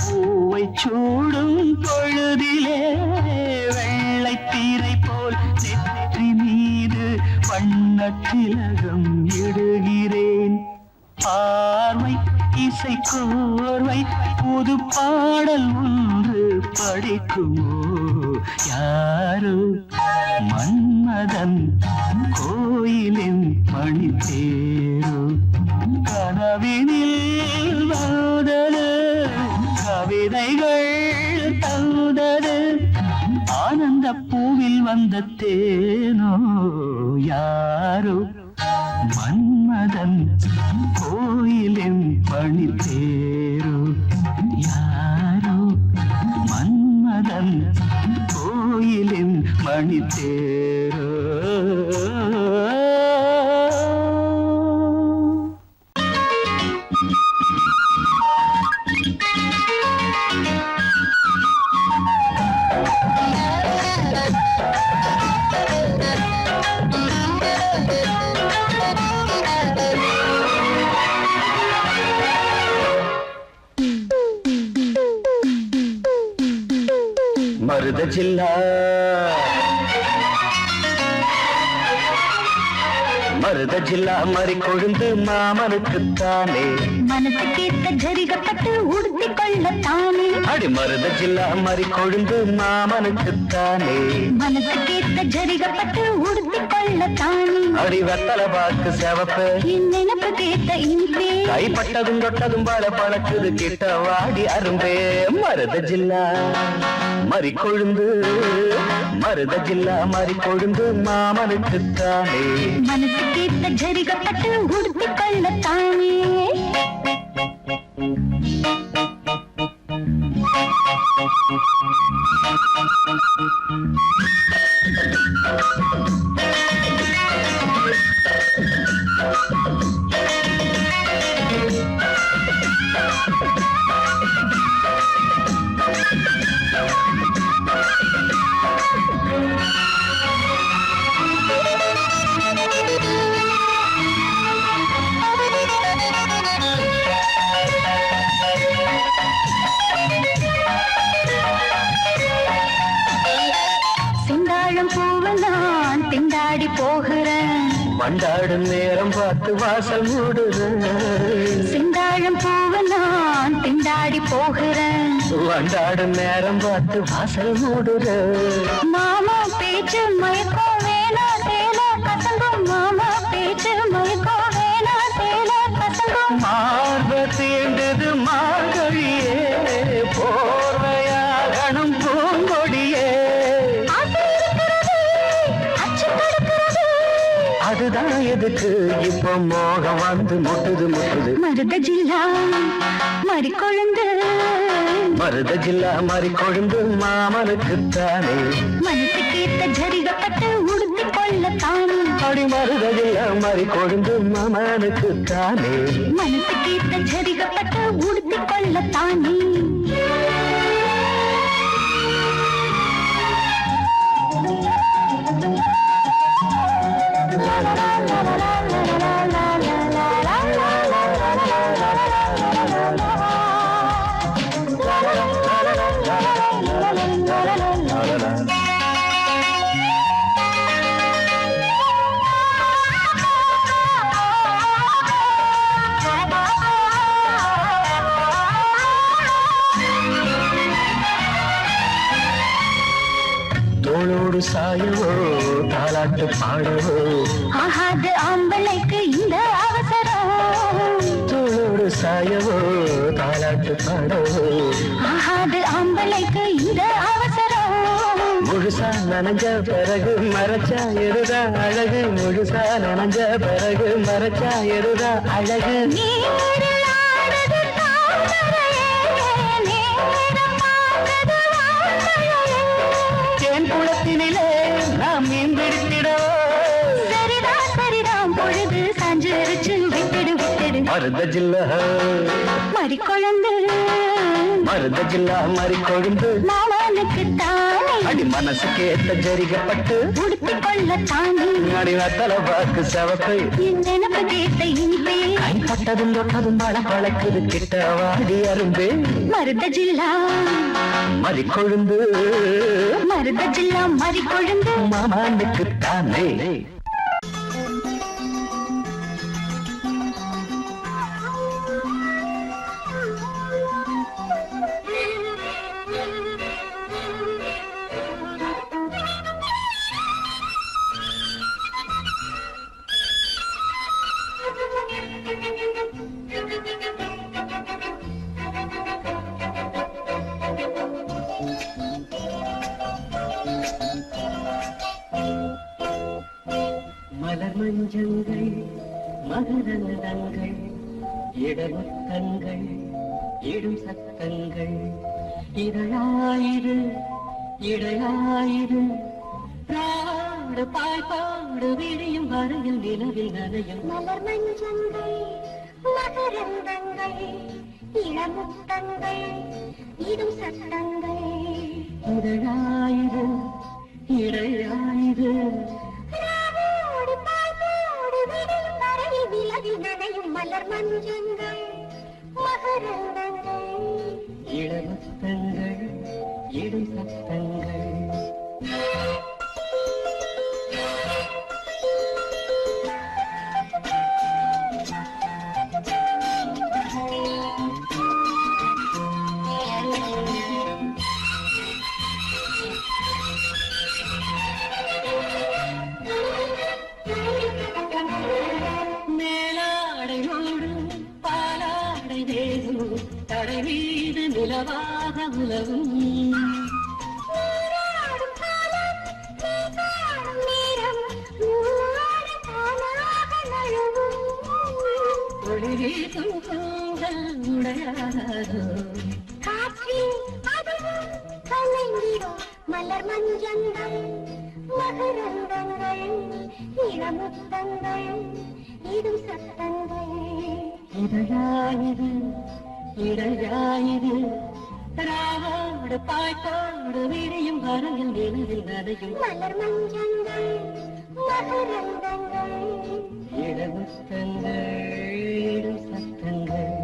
பூவை சூடும் பொழுதிலே வெள்ளை தீரை போல் நெற்றி மீது வண்ணத்திலகம் இடுகிறேன் பார்வை இசை கோர்வை புது பாடல் ஒன்று படிக்குமோ யாரோ மன்மதன் கோயிலின் மணி தேரோ கனவினில் வந்தது கவிதைகள் தந்தது ஆனந்த பூவில் வந்த தேனோ யாரோ மன்மதன் கோயிலின் பணி தேரோ யாரோ மன்மதன் கோயிலின் மணி தேரோ மருத ஜில்லா மருத ஜில்லா மறி கொழுந்து மாமனுக்குத்தானே மனசு கேட்ட ஜரிகப்பட்டு உடுத்திக் கொள்ளத்தானே அடி மருத ஜில்லா மறி கொழுந்து மாமனுக்குத்தானே மனசு கேட்ட ஜரிகப்பட்டு உடுத்திக் கொள்ளத்தானே அடி வெத்தல பாக்கு செவப்பு என் நினைப்பு கேட்ட இன்பே கைப்பட்டதும் தொட்டதும் பல பழக்குது கிட்ட வாடி அரும்பே மருத ஜில்லா மறி கொழுந்து மருத ஜில்லா மறி கொழுந்து மாமனுக்குத்தானே மனசு கேட்ட ஜரிகப்பட்டு உடுத்திக் கொள்ளத்தானே செந்தாழம் பூவை நான் திண்டாடி போகிறேன் மண்டாடும் நேரம் பார்த்து வாசல் மூடுறேன் செந்தாழம் பூவை முன்பு நான் திண்டாடி போகிறேன். வண்டாடும் நேரம் பார்த்து வாசல் மூடுற. மாமா பேச்சு மயக்கம் வேணா தேல கசங்கும். மாமா பேச்சு மயக்கம் வேணா தேல கசங்கும். மார்ப தீண்டது மார்கழியே, போர்வையாகணும் பூங்கொடியே. அதுதான் எதுக்கு இப்போ மோகம் வந்து முட்டுது முட்டுது. மருத ஜில்லா மறி கொழுந்து, மருத ஜில்லா மாறி கொழுந்து மாமனுக்குத்தானே. மனசு கேட்ட ஜரிகப்பட்டு உடுத்தி கொள்ளத்தான். அடி மருத ஜில்லா மாறி கொழுந்து மாமனுக்குத்தானே. மனசு கேட்ட ஜரிகப்பட்டு உடுத்தி கொள்ளத்தானே. தோளோடு சாயவோ தாலாட்டு பாடவோ, ஆகாது ஆம்பளைக்கு இந்த அவசரம். தோளோடு சாயவோ தாலாட்டு பாடவோ, ஆகாது ஆம்பளைக்கு இந்த அவசரம். முழுசா நனைஞ்ச பிறகு மறைச்சா எருதா அழகு. முழுசா நனைஞ்ச பிறகு மறைச்சா எருதா அழகு. நீரில் ஆடுது தாமரையே, நேரம் பார்க்குது வான்மழையே. தேன் குளத்தினிலே நாம் மீன் பிடித்திடவோ. சரிதான் சரிதான் பொழுது சாஞ்சிருச்சு விட்டுடு விட்டுடு. மருத ஜில்லா மறி கொழுந்து, மருத ஜில்லா மாறி கொழுந்து மாமனுக்கு தானே. அடி மனசுக்கு ஏத்த ஜரிகப்பட்டு உடுத்தி கொள்ளத்தானே. அடி வத்தல பாக்கு சவப்பை. என் நினப்பு கேட்ட இனிப்பே, கைப்பட்டதும் தொட்டதும் பழ பழக்குது கிட்ட வாடி அரும்பே. மருத ஜில்லா மறி கொழுந்து மருத ஜில்லா மறி கொழுந்து. மாமனுக்குத்தானே. மலர் மஞ்சங்கள் மகரந்தங்கள் இடமுத்தங்கள் இடும் சத்தங்கள். இதழாயிரு இடையாயிரு பாடு பாய்பாடு விடியும் வரையில் நிலவில் நனையும். மலர் மஞ்சங்கள் மகரந்தங்கள் இளமுத்தங்கள் இடும் சத்தங்கள். இதழாயிரு இடையாயிரு ராவோடு பாய்வோடு விடியும் வரையில் நிலவில் நனையும். மலர் மஞ்சங்கள் மகரந்தங்கள் இளமுத்தங்கள் இடும் சத்தங்கள். மேலாடையோடு பாலாடை தேகும் தடை மீது நிலவாக உலவும். நீராடும் காலம் நீ காணும் நேரம் நூறு தானாக நழுவும். ஒளி வீசும் கூந்தல் உடையாதோ காற்றில் அதுவும் கலைந்திடும். மலர் மஞ்சங்கள் மகரந்தங்கள் இளமுத்தங்கள் இடும் சத்தங்கள். இதழாயிரு இடையாயிரு ராவோடு பாய்பாடு விடியும் வரையில் நிலவில் நனையும். மலர் மஞ்சங்கள் மகரந்தங்கள் இளமுத்தங்கள் இடும் சத்தங்கள்.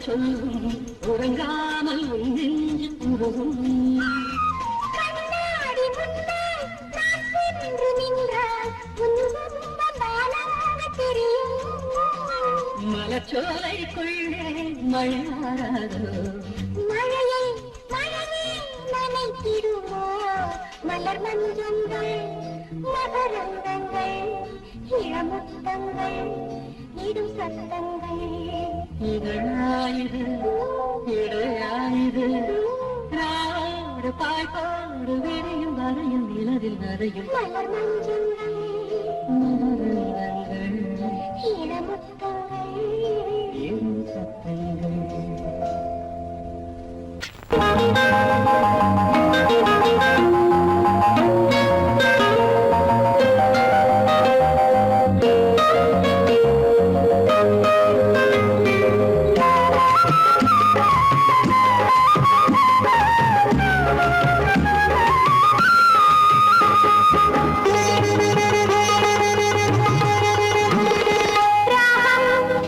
சொல்லும் உறங்காமல் உன் நெஞ்சு உருகும் மலச்சோலைக்குள்ளே மழையாராதோ மழையை நனைத்திடுவோ மலர் மஞ்சங்கள் மகரந்தங்கள் இளமுத்தங்கள் இடும் சத்தங்கள் இதழாயுது இடையாயுது ராடு பாய்பாடு விரையும் வரையும் நிலவில் நரையும் மலர் மஞ்சங்கள் மகரந்தங்கள் இளமுத்தங்கள் இடும் சத்தங்கள்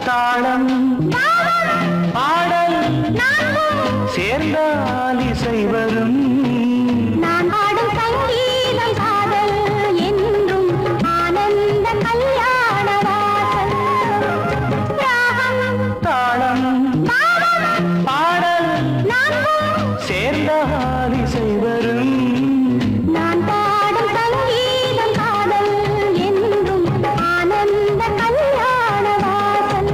தாளம் பாடல் சேர்ந்தால் இசை வரும் நான் பாடும் சங்கீதம் காதல் என்றும் ஆனந்த கல்யாண வாசல் ராகம் தாளம் பாடல் சேர்ந்தால் இசை வரும் நான் பாடும் சங்கீதம் காதல் என்றும் ஆனந்த கல்யாண வாசல்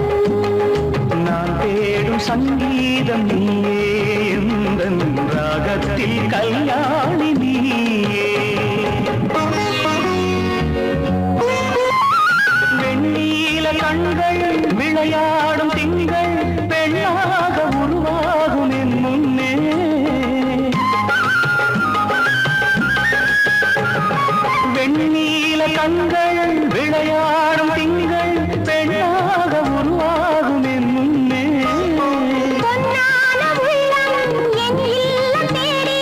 நான் தேடும் சங்கீதம் நீயே எந்தன் ராகத்தில் கல்யாணி நீயே வெண்ணீல கண்கள் விளையாடும் திங்கள் பெண்ணாக உருவாகும் என் முன்னே வெண்ணீல கண்கள் விளையாடும் திங்கள் பெண்ணாக உருவாகும் என் முன்னே பொன்னான உள்ளம் என் இல்லம் தேடி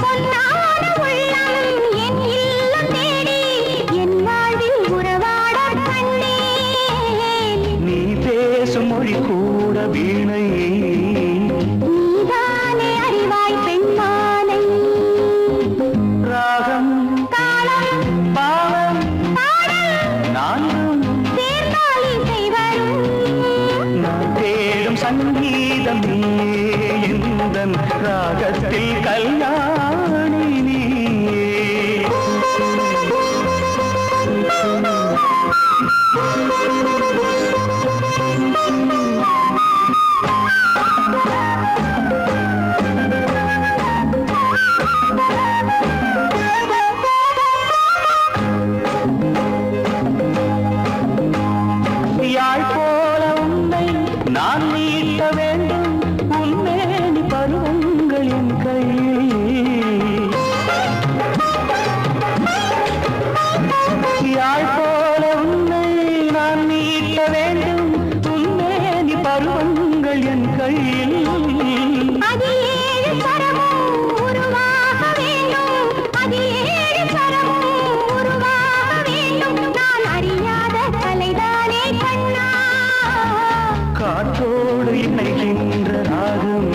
பொன்னான உள்ளம் என் இல்லம் தேடி என் வாழ்வில் உறவாடக் கண்டேன் நீ பேசும் மொழி கூட வீணை நீதானே அறிவாய் பெண்மானை ராகம் தாளம் பாவம் பாடல் நான்கும் சேர்ந்தால் இசை வரும் நான் தேடும் சங்கீதம் நீயே எந்தன் ராகத்தில் கல்யாணி நீயே யாழ் போல உன்னை நான் நீட்ட வேண்டும் உன்மேனி பருவங்கள் என் கையில் யாழ் போல உன்னை நான் நீட்ட வேண்டும் உன்மேனி பருவங்கள் என் கையில் அதில் ஏழு சரமும் உருவாக வேண்டும் அதில் ஏழு சரமும் உருவாக வேண்டும் நான் அறியாத கலைதானே கண்ணா காற்றோடு இணைகின்ற ராகம்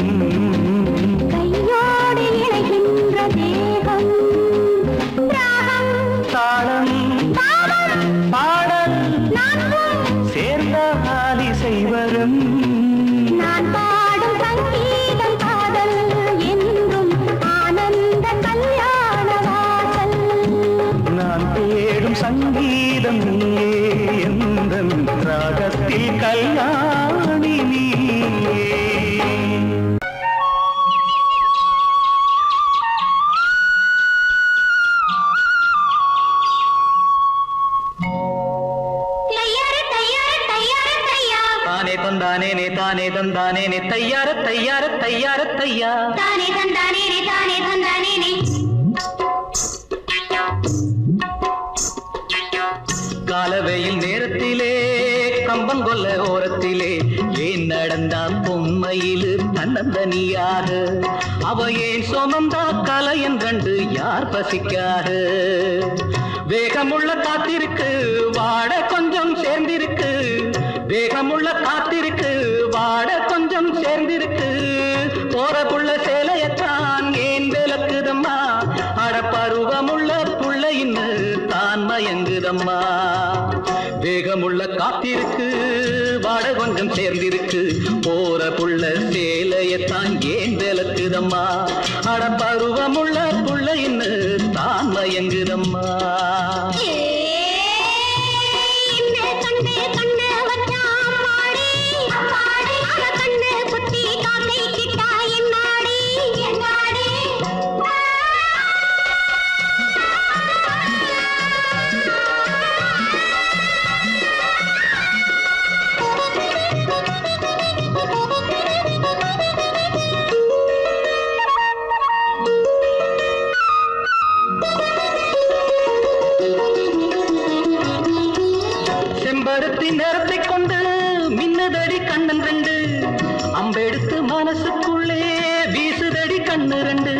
கையோடு இணைகின்ற தேகம் ராகம் தாளம் பாடல் நான்கும் சேர்ந்தால் இசை வரும் நான் பாடும் சங்கீதம் காதல் என்றும் ஆனந்த கல்யாண வாசல் நான் தேடும் சங்கீதம் நீயே எந்தன் ராகத்தில் கல்யாணி நீயே தையார தையார தையார தையா தானே தந்தானே நே தானே தந்தானே நே தையார தையார தையார தையா தானே தந்தானே நே தானே தந்தானே நே காலவெயில் நேரத்திலே கம்பங்கொல்ல ஓரத்திலே ஏன் நடந்தான் பொம்மையிலு தன்னந்தனியாக அவ ஏன் சொமந்தா கலையன் கண்டு யார் பசிக்காக வேகமுள்ள காத்திருக்கு வாட கொஞ்சம் சேர்ந்திருக்கு வேகமுள்ள காத்திருக்கு வாட கொஞ்சம் கொஞ்சம் சேர்ந்திருக்கு போறக்குள்ள சேலையத்தான் ஏன் விளக்குதம்மா அடப்பருவமுள்ள புள்ள இன்னு தான் மயங்குதம்மா வேகமுள்ள காத்திருக்கு வாட கொஞ்சம் சேர்ந்திருக்கு போற புள்ள சேலையத்தான் ஏன் விளக்குதம்மா அடப்பருவமுள்ள புள்ள இன்னு தான் மயங்குதம்மா நேரத்தை கொண்டு மின்னதடி கண்ணன் ரெண்டு அம்பெடுத்து மனசுக்குள்ளே வீசுதடி கண்ணு ரெண்டு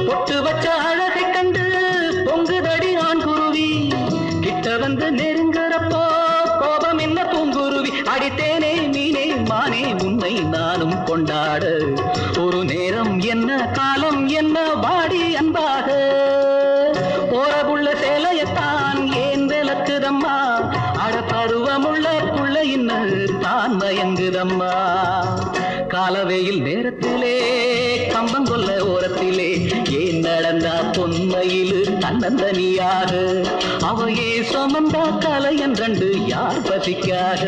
பொட்டு வச்ச அழகை கண்டு பொங்குதடி ஆண் குருவி கிட்ட வந்து நெருங்குறப்போ கோபம் என்ன பூங்குருவி அடித்தேனே மீனே மானே உன்னை நானும் கொண்டாட ஒரு நேரம் என்ன காலம் என்ன வாடி அன்பாக போறபுள்ள சேலையத்தான் ஏன் விளக்குதம்மா அடப்பருவமுள்ள புள்ள இன்னு தான் மயங்குதம்மா காலவேயில் நேரத்திலே கம்பங்கொல்ல ஓரத்திலே ஏன் நடந்தா பொன்மையிலு தன்னந்தனியாக அவையே சுமந்தா கலை என்றண்டு யார் பசிக்காக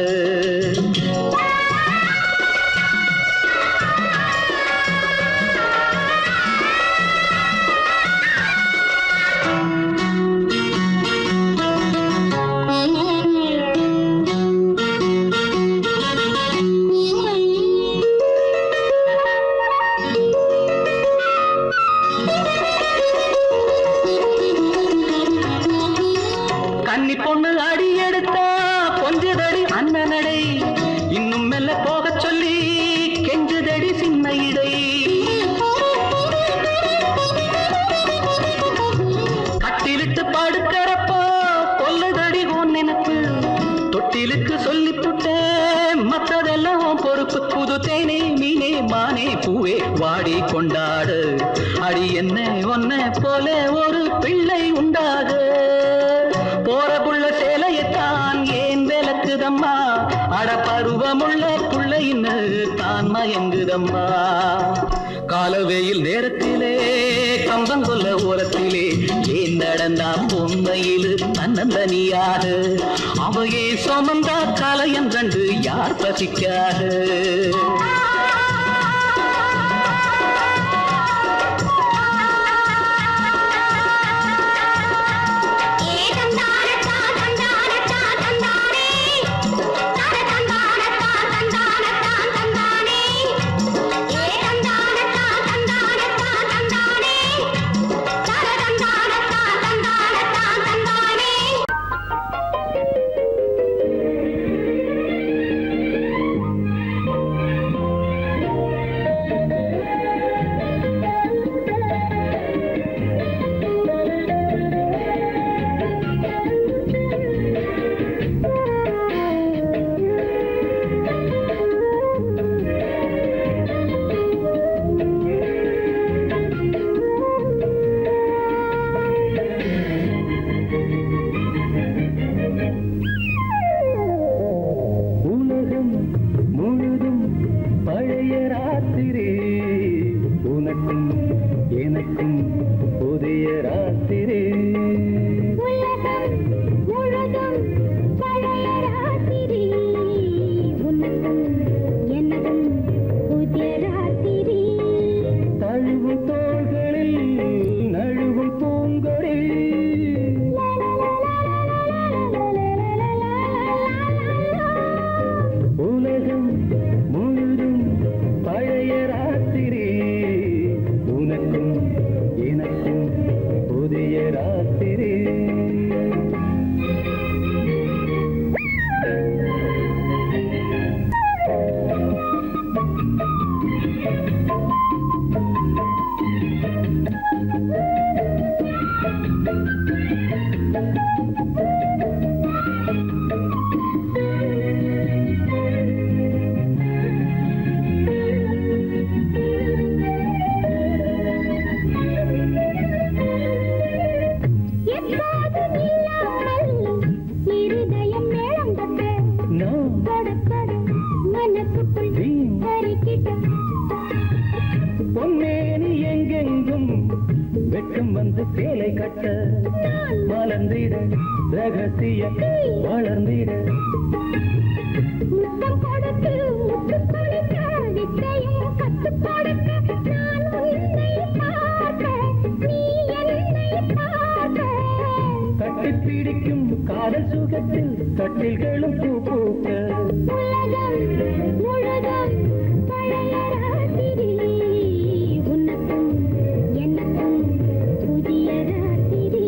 கன்னி பொண்ணு அடி எடுத்தா கொஞ்சதடி அண்ணனடை இன்னும் மெல்ல போக சொல்லி கெஞ்சுதடி சின்ன இடை கட்டிலிட்டு படுக்கிறப்போ கொல்லுதடி உன் நினைப்பு தொட்டிலுக்கு சொல்லி புட்டேன் மற்றதெல்லாம் பொறுப்பு புது தேனே மீனே மானே பூவே வாடி கொண்டாடு அடி என்ன ஒன்ன போல ஒரு பிள்ளை உண்டாக போற புள்ள சேலையத்தான் ஏன் விளக்குதம்மா அடப்பருவமுள்ள புள்ள இன்னு தான் மயங்குதம்மா காலவேயில் நேரத்திலே கம்பங்கொல்ல ஓரத்திலே ஏன் நடந்தா பொன்மையிலு தன்னந்தனியாக அவையே சுமந்தா கலையம் கண்டு யார் பசிக்காக வந்து சேலை கட்ட மலர்ந்திட ரகசிய வளர்ந்திட முத்தம் கொடுத்து முத்து கொடுக்க வித்தையும் கத்து கொடுக்க நான் உன்னை பார்க்க நீ என்னை பார்க்க கட்டி பிடிக்கும் காதல் சுகத்தில் கட்டில்களும் பூ பூக்க உலகம் முழுதும் பழைய ராத்திரி உனக்கும் எனக்கும் புதிய ராத்திரி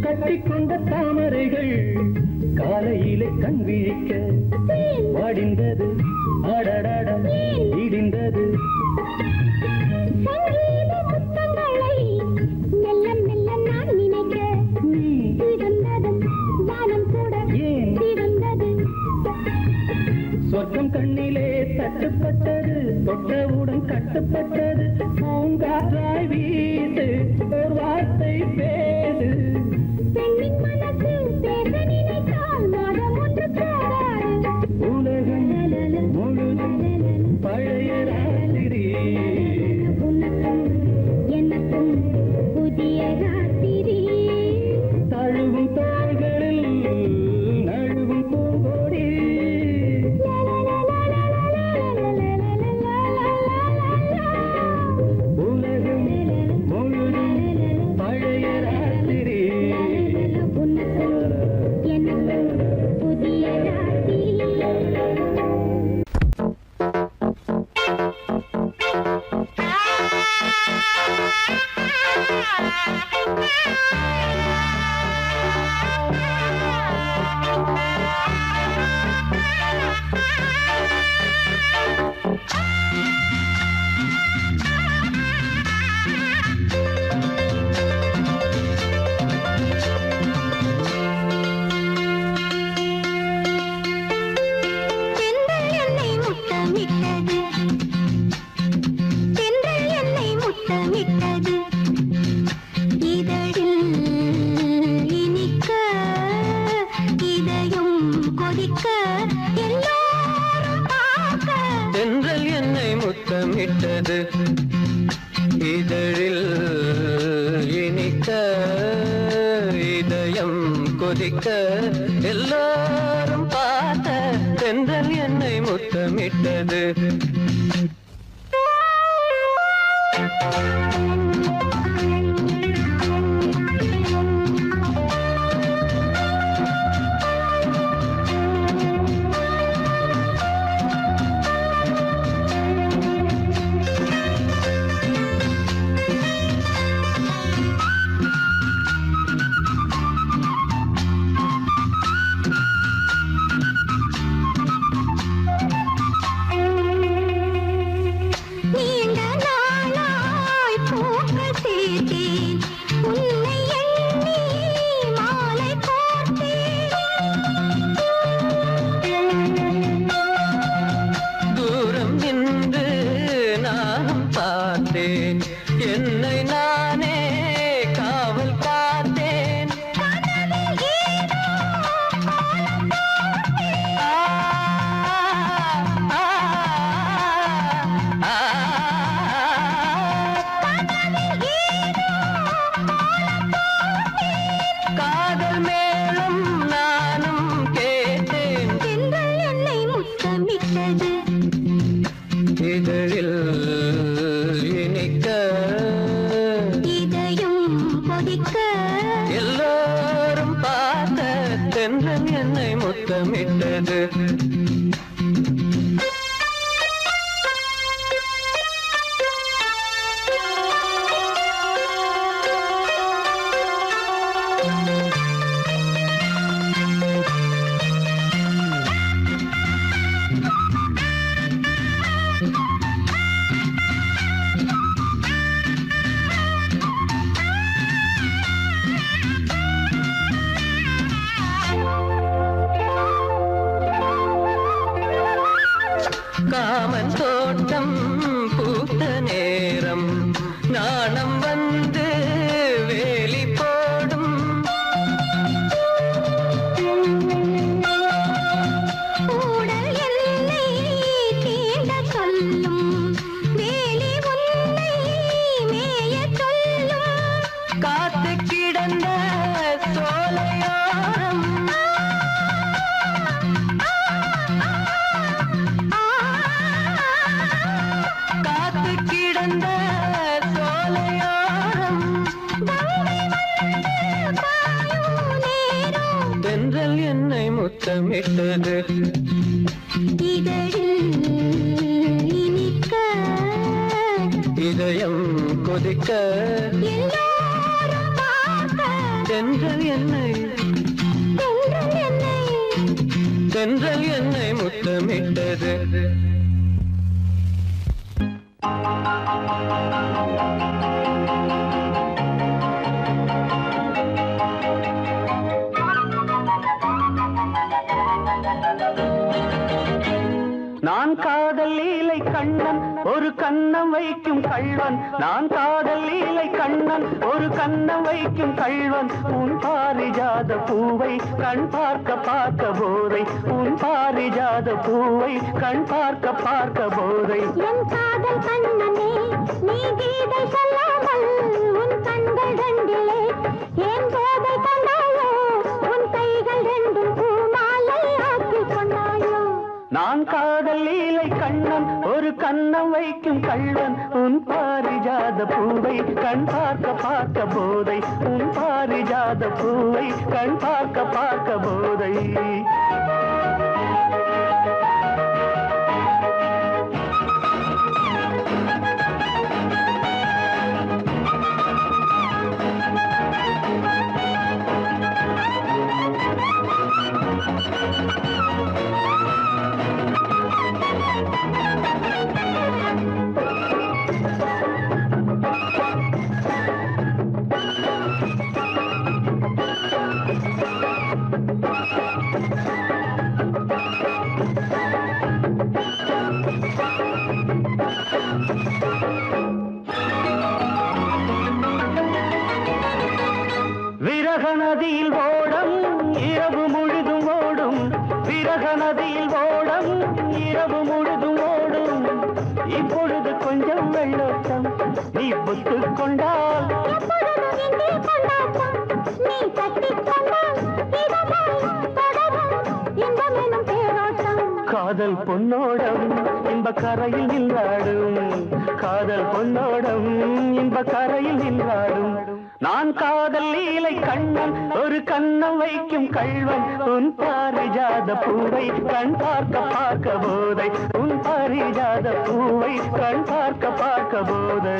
கட்டிக்கொண்ட தாமரைகள் காலையிலே கண் விழிக்க வாடிந்தது அடடட இடிந்தது சங்கீத முத்தங்களை மெல்ல மெல்ல நான் நினைக்க சிவந்ததும் வானம் கூட ஏன் சிவந்தது சொர்க்கம் கண்ணிலே தட்டுப்பட்டது தொட்டவுடன் கட்டுப்பட்டது பூங்காற்றாய் வீசு ஒரு வார்த்தை பேசு பெண்ணின் மனசு பேச நினைத்தால் மாதம் ஒன்று போராது உலகம் முழுதும் பழைய ராத்திரி உனக்கும் எனக்கும் புதிய ராத்திரி தழுவும் தோள்களில் நழுவும் பூங்கோடி உலகம் முழுதும் பழைய ராத்திரி உனக்கும் எனக்கும் புதிய ராத்திரி தென்றல் என்னை முத்தமிட்டது தென்றல் என்னை முத்தமிட்டது இதழில் இனிக்க இதயம் கொதிக்க எல்லோரும் பார்க்க தென்றல் என்னை முத்தமிட்டது இதழில் இனிக்க இதயம் கொதிக்க எல்லாரும் பார்த்த தென்றல் என்னை முத்தமிட்டது நீண்ட நாளாய் பூக்கள் சேர்த்தேன் உன்னை எண்ணி மாலை கோர்த்தேன் தூரம் நின்று நானும் பார்த்தேன் என்னை நானே காவல் பார்த்தேன் காதல் மேலும் நானும் கேட்டேன் தென்றல் என்னை முத்தமிட்டது இதழில் இனிக்க இதயம் கொதிக்க எல்லாரும் பார்த்த தென்றல் என்னை முத்தமிட்டது பூத்த நேரம் நாணம் வந்து வேலி போடும் கூடல் எல்லை தீண்ட சொல்லும் வேலி உன்னை மேயச் சொல்லும் காத்து கிடந்த சோலையோரம் காத்து கிடந்த சோலையோரம் தென்றல் என்னை முத்தமிட்டது இதழில் இனிக்க இதயம் கொதிக்க எல்லோரும் பார்க்க தென்றல் என்னை தென்றல் என்னை முத்தமிட்டது நான் காதல் லீலை கண்ணன் ஒரு கண்ணம் வைக்கும் கள்வன் நான் காதல் லீலை கண்ணன் ஒரு கண்ணம் வைக்கும் கள்வன் உன் பாரிஜாத பூவை கண் பார்க்க பார்க்க போதை உன் பாரிஜாத பூவை கண் பார்க்க பார்க்க போதை என் காதல் கண்ணனே நீ கீதை சொல்லாமல் உன் கண்கள் ரெண்டிலே என் போதை கொண்டாயோ உன் கைகள் ரெண்டும் பூமாலை ஆக்கிக் கொண்டாயோ நான் காதல் லீலை கண்ணன் ஒரு கண்ணம் வைக்கும் கள்வன் உன் பாரிஜாத பூவை கண் பார்க்க பார்க்க போதை உன் பாரிஜாத பூவை கண் பார்க்க பார்க்க போதை விரக நதியில் ஓடம் இரவு முழுதும் ஓடும் விரக நதியில் ஓடம் இரவு முழுதும் ஓடும் இப்பொழுது கொஞ்சம் வெள்ளோட்டம் நீ புத்து கொண்டால் எப்பொழுதும் இங்கே கொண்டாட்டம் நீ தட்டிக் கொண்டால் இதமாய் தொடரும் இன்பமெனும் தேரோட்டம் காதல் பொன்னோடம் இன்ப கரையில் நின்றாடும் காதல் பொன்னோடம் இன்ப கரையில் நின்றாடும் நான் காதல் லீலை கண்ணன் ஒரு கண்ணம் வைக்கும் கள்வன் உன் பாரிஜாத பூவை கண் பார்க்க பார்க்க போதை உன் பாரிஜாத பூவை கண் பார்க்க பார்க்க போதை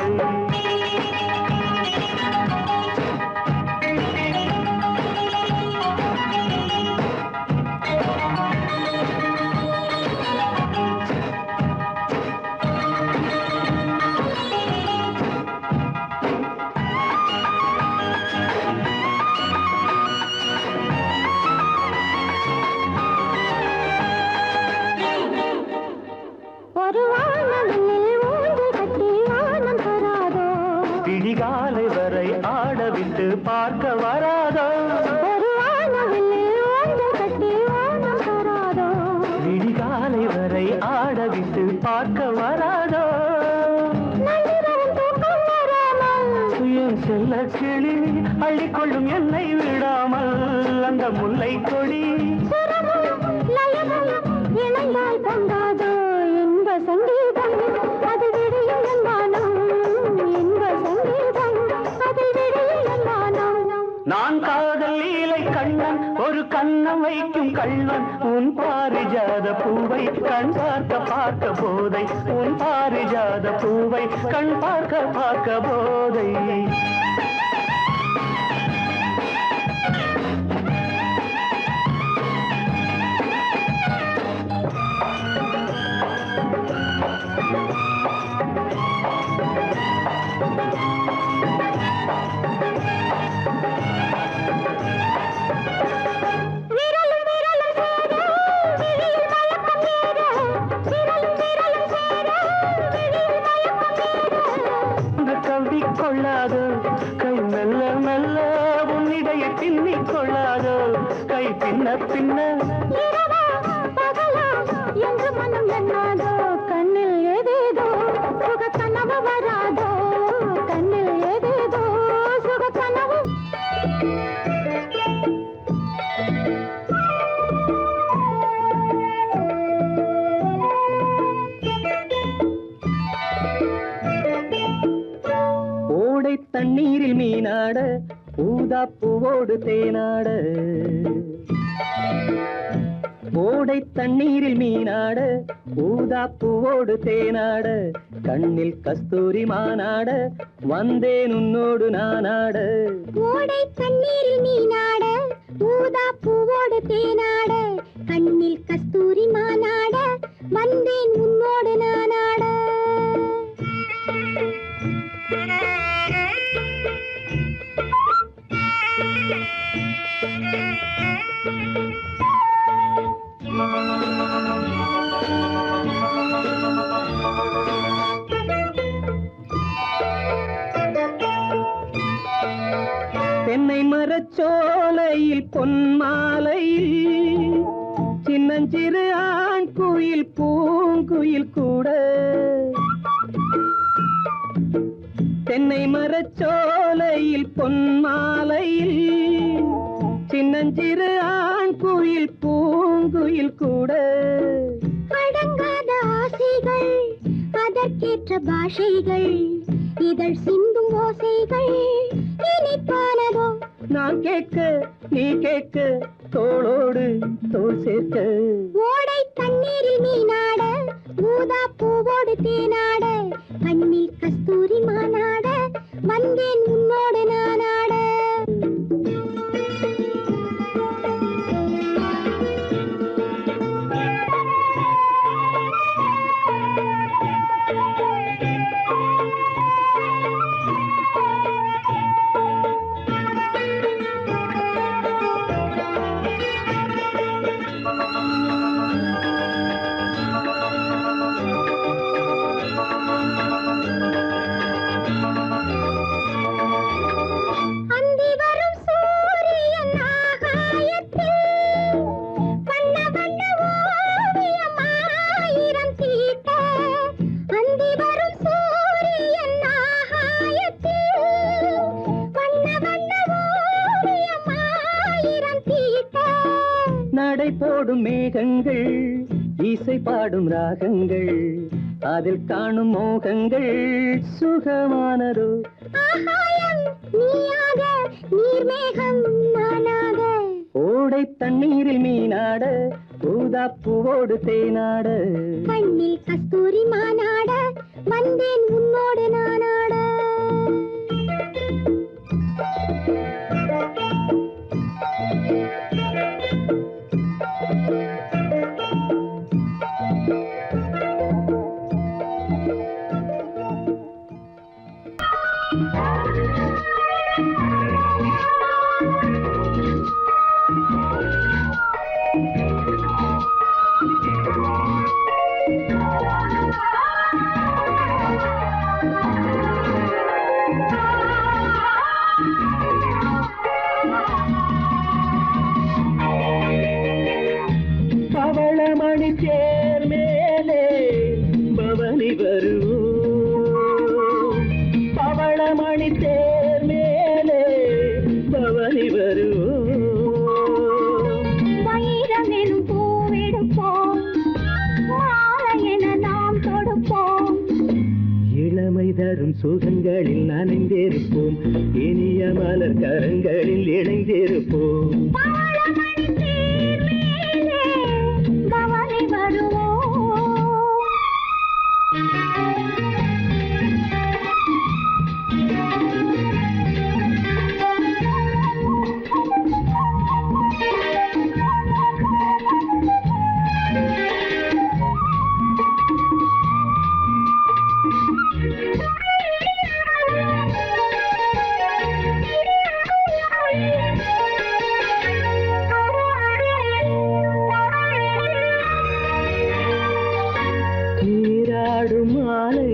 ஒரு வானவில் ஊஞ்சல் கட்டி வானம் தராதோ விடிகாலை வரை ஆடவிட்டு பார்க்க வராதோ ஒரு வானவில் ஊஞ்சல் கட்டி வானம் தராதோ விடிகாலை வரை ஆடவிட்டு பார்க்க வராதோ நள்ளிரவில் தூக்கம் வராமல் என் செல்ல கிளி அள்ளிக்கொள்ளும் என்னை விடாமல் அந்த முல்லை கொடி சுரமும் லயமும் இணைந்தால் பொங்காதோ இன்ப சங்கீதம் அதில் விடியும் என் வானம் இன்ப சங்கீதம் அதில் விடியும் என் வானம் நான் காதல் லீலை கண்ணன் ஒரு கண்ணம் வைக்கும் கள்வன் உன் பாரிஜாத பூவை கண் பார்க்க பார்க்க போதை உன் பாரிஜாத பூவை கண் பார்க்க பார்க்க போதை விரலும் விரலும் சேர விழியில் மயக்கம் ஏற விரலும் விரலும் சேர விழியில் மயக்கம் கொள்ளாதோ கை மெல்ல மெல்ல உன்னிடையை பின்னிக் கொள்ளாதோ கை பின்ன பின்ன இரவா பகலா என்று மனம் எண்ணாதோ கண்ணில் ஏதேதோ சுக கனவு வராதோ கண்ணில் ஏதேதோ சுக கனவு ஓடை தண்ணீரில் மீனாட ஊதா பூவோடு தேனாட ஓடை தண்ணீரில் மீனாட ஊதா பூவோடு தேனாட கண்ணில் கஸ்தூரி மானாட வந்தேன் உன்னோடு நானாட ஓடை தண்ணீரில் நீனாட ஊதா பூவோடு தேனாட கண்ணில் கஸ்தூரி மானாட வந்தேன் உன்னோடு நானாட தென்னை மரச்சோலையில் பொன்மாலையில் சின்னஞ்சிறு ஆண் குயில் பூங்குயில் கூட தென்னை மரச்சோலையில் பொன்மாலையில் சின்னஞ்சிறு ஆண் குயில் பூங்குயில் கூட அடங்காத ஆசைகள் அதற்கேற்ற பாஷைகள் இதழ் சிந்தும் ஓசைகள் இனிப்பானதோ நான் கேட்க நீ கேட்க தோளோடு தோள் சேர்க்க ஓடை தண்ணீரில் மீனாட ஊதா பூவோடு தேனாட கண்ணில் கஸ்தூரி மானாட வந்தேன் உன்னோடு நானாட அந்தி வரும் சூரியன் ஆகாயத்தில் வண்ண வண்ண ஓவியம் ஆயிரம் தீட்ட அந்தி வரும் சூரியன் ஆகாயத்தில் வண்ண வண்ண ஓவியம் ஆயிரம் தீட்ட நடை போடும் மேகங்கள் இசை பாடும் ராகங்கள் அதில் காணும் மோகங்கள் சுகமானதோ ஆகாயம் நீயாக நீர்மேகம் நானாக ஓடை தண்ணீரில் மீனாட ஊதா பூவோடு தேனாட கண்ணில் கஸ்தூரி மானாட வந்தேன் உன்னோடு நானாட பவளமணி தேர் மேலே பவனி வருவோம் பவளமணி தேர் மேலே பவனி வருவோம் வைரம் எனும் பூவெடுப்போம் மாலை என நாம் தொடுப்போம் இளமை தரும் சுகங்களில் நனைந்திருப்போம் இனிய மலர் கரங்களில் இணைந்திருப்போம் பவளமணி தேர் மேலே பவனி வருவோம் நீராடும் மாலை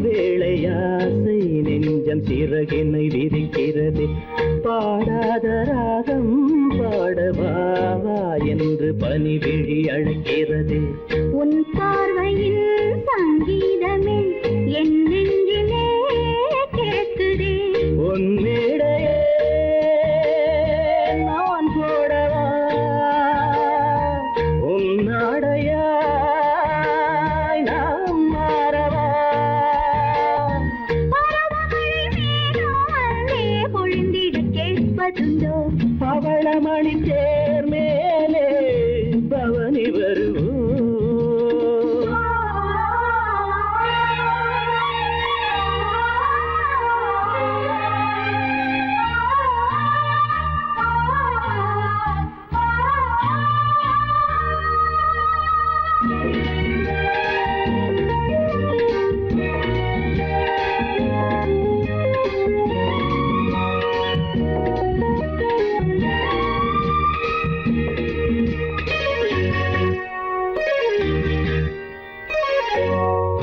வேளையாசை நெஞ்சம் தன் சிறகினை விரிக்கிறது. பாடாத ராகம் பாடவாவா என்று பனிவிழி அழைக்கிறது. உன் பார்வையின் சங்கீதமே என் நெஞ்சிலே கேட்குதே. உன் மேடையே நான் போடவா, உன் நாடையாய் நாம் மாறவா. பருவமழை மேகம் அங்கே பொழிந்திட கேட்பதுண்டோ? பவளமணி தேர் மேலே பவனி வருவோம்.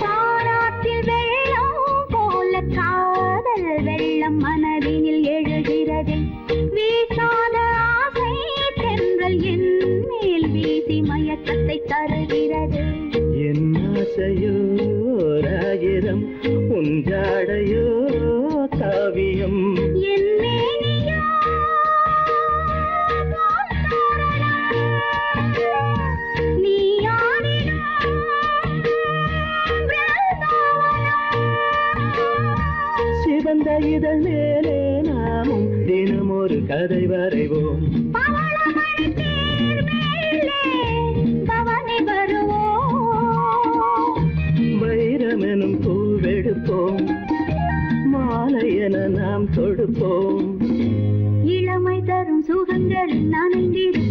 பாராட்டில் வெள்ளம் போல காதல் வெள்ளம் மனதினில் எழுகிறது. வீசாத ஆசை தென்றல் என் மேல் வீசி மயக்கத்தை தருகிறது. என் ஆசையோ ராயிரம், உன் ஜாடையோ காவியம். என் மேனியோ நீ ஆடிடும் சிவந்த இதழ் மேலே நாமும் தினம் ஒரு கதை வரைவோம். பவளமழை தேர் மேலே பவனி வருவோம். வைரமெனும் பூவெடுப்போம், மாலை என நாம் தொடுப்போம். இளமை தரும் சுகங்கள் நனைந்திருக்கும்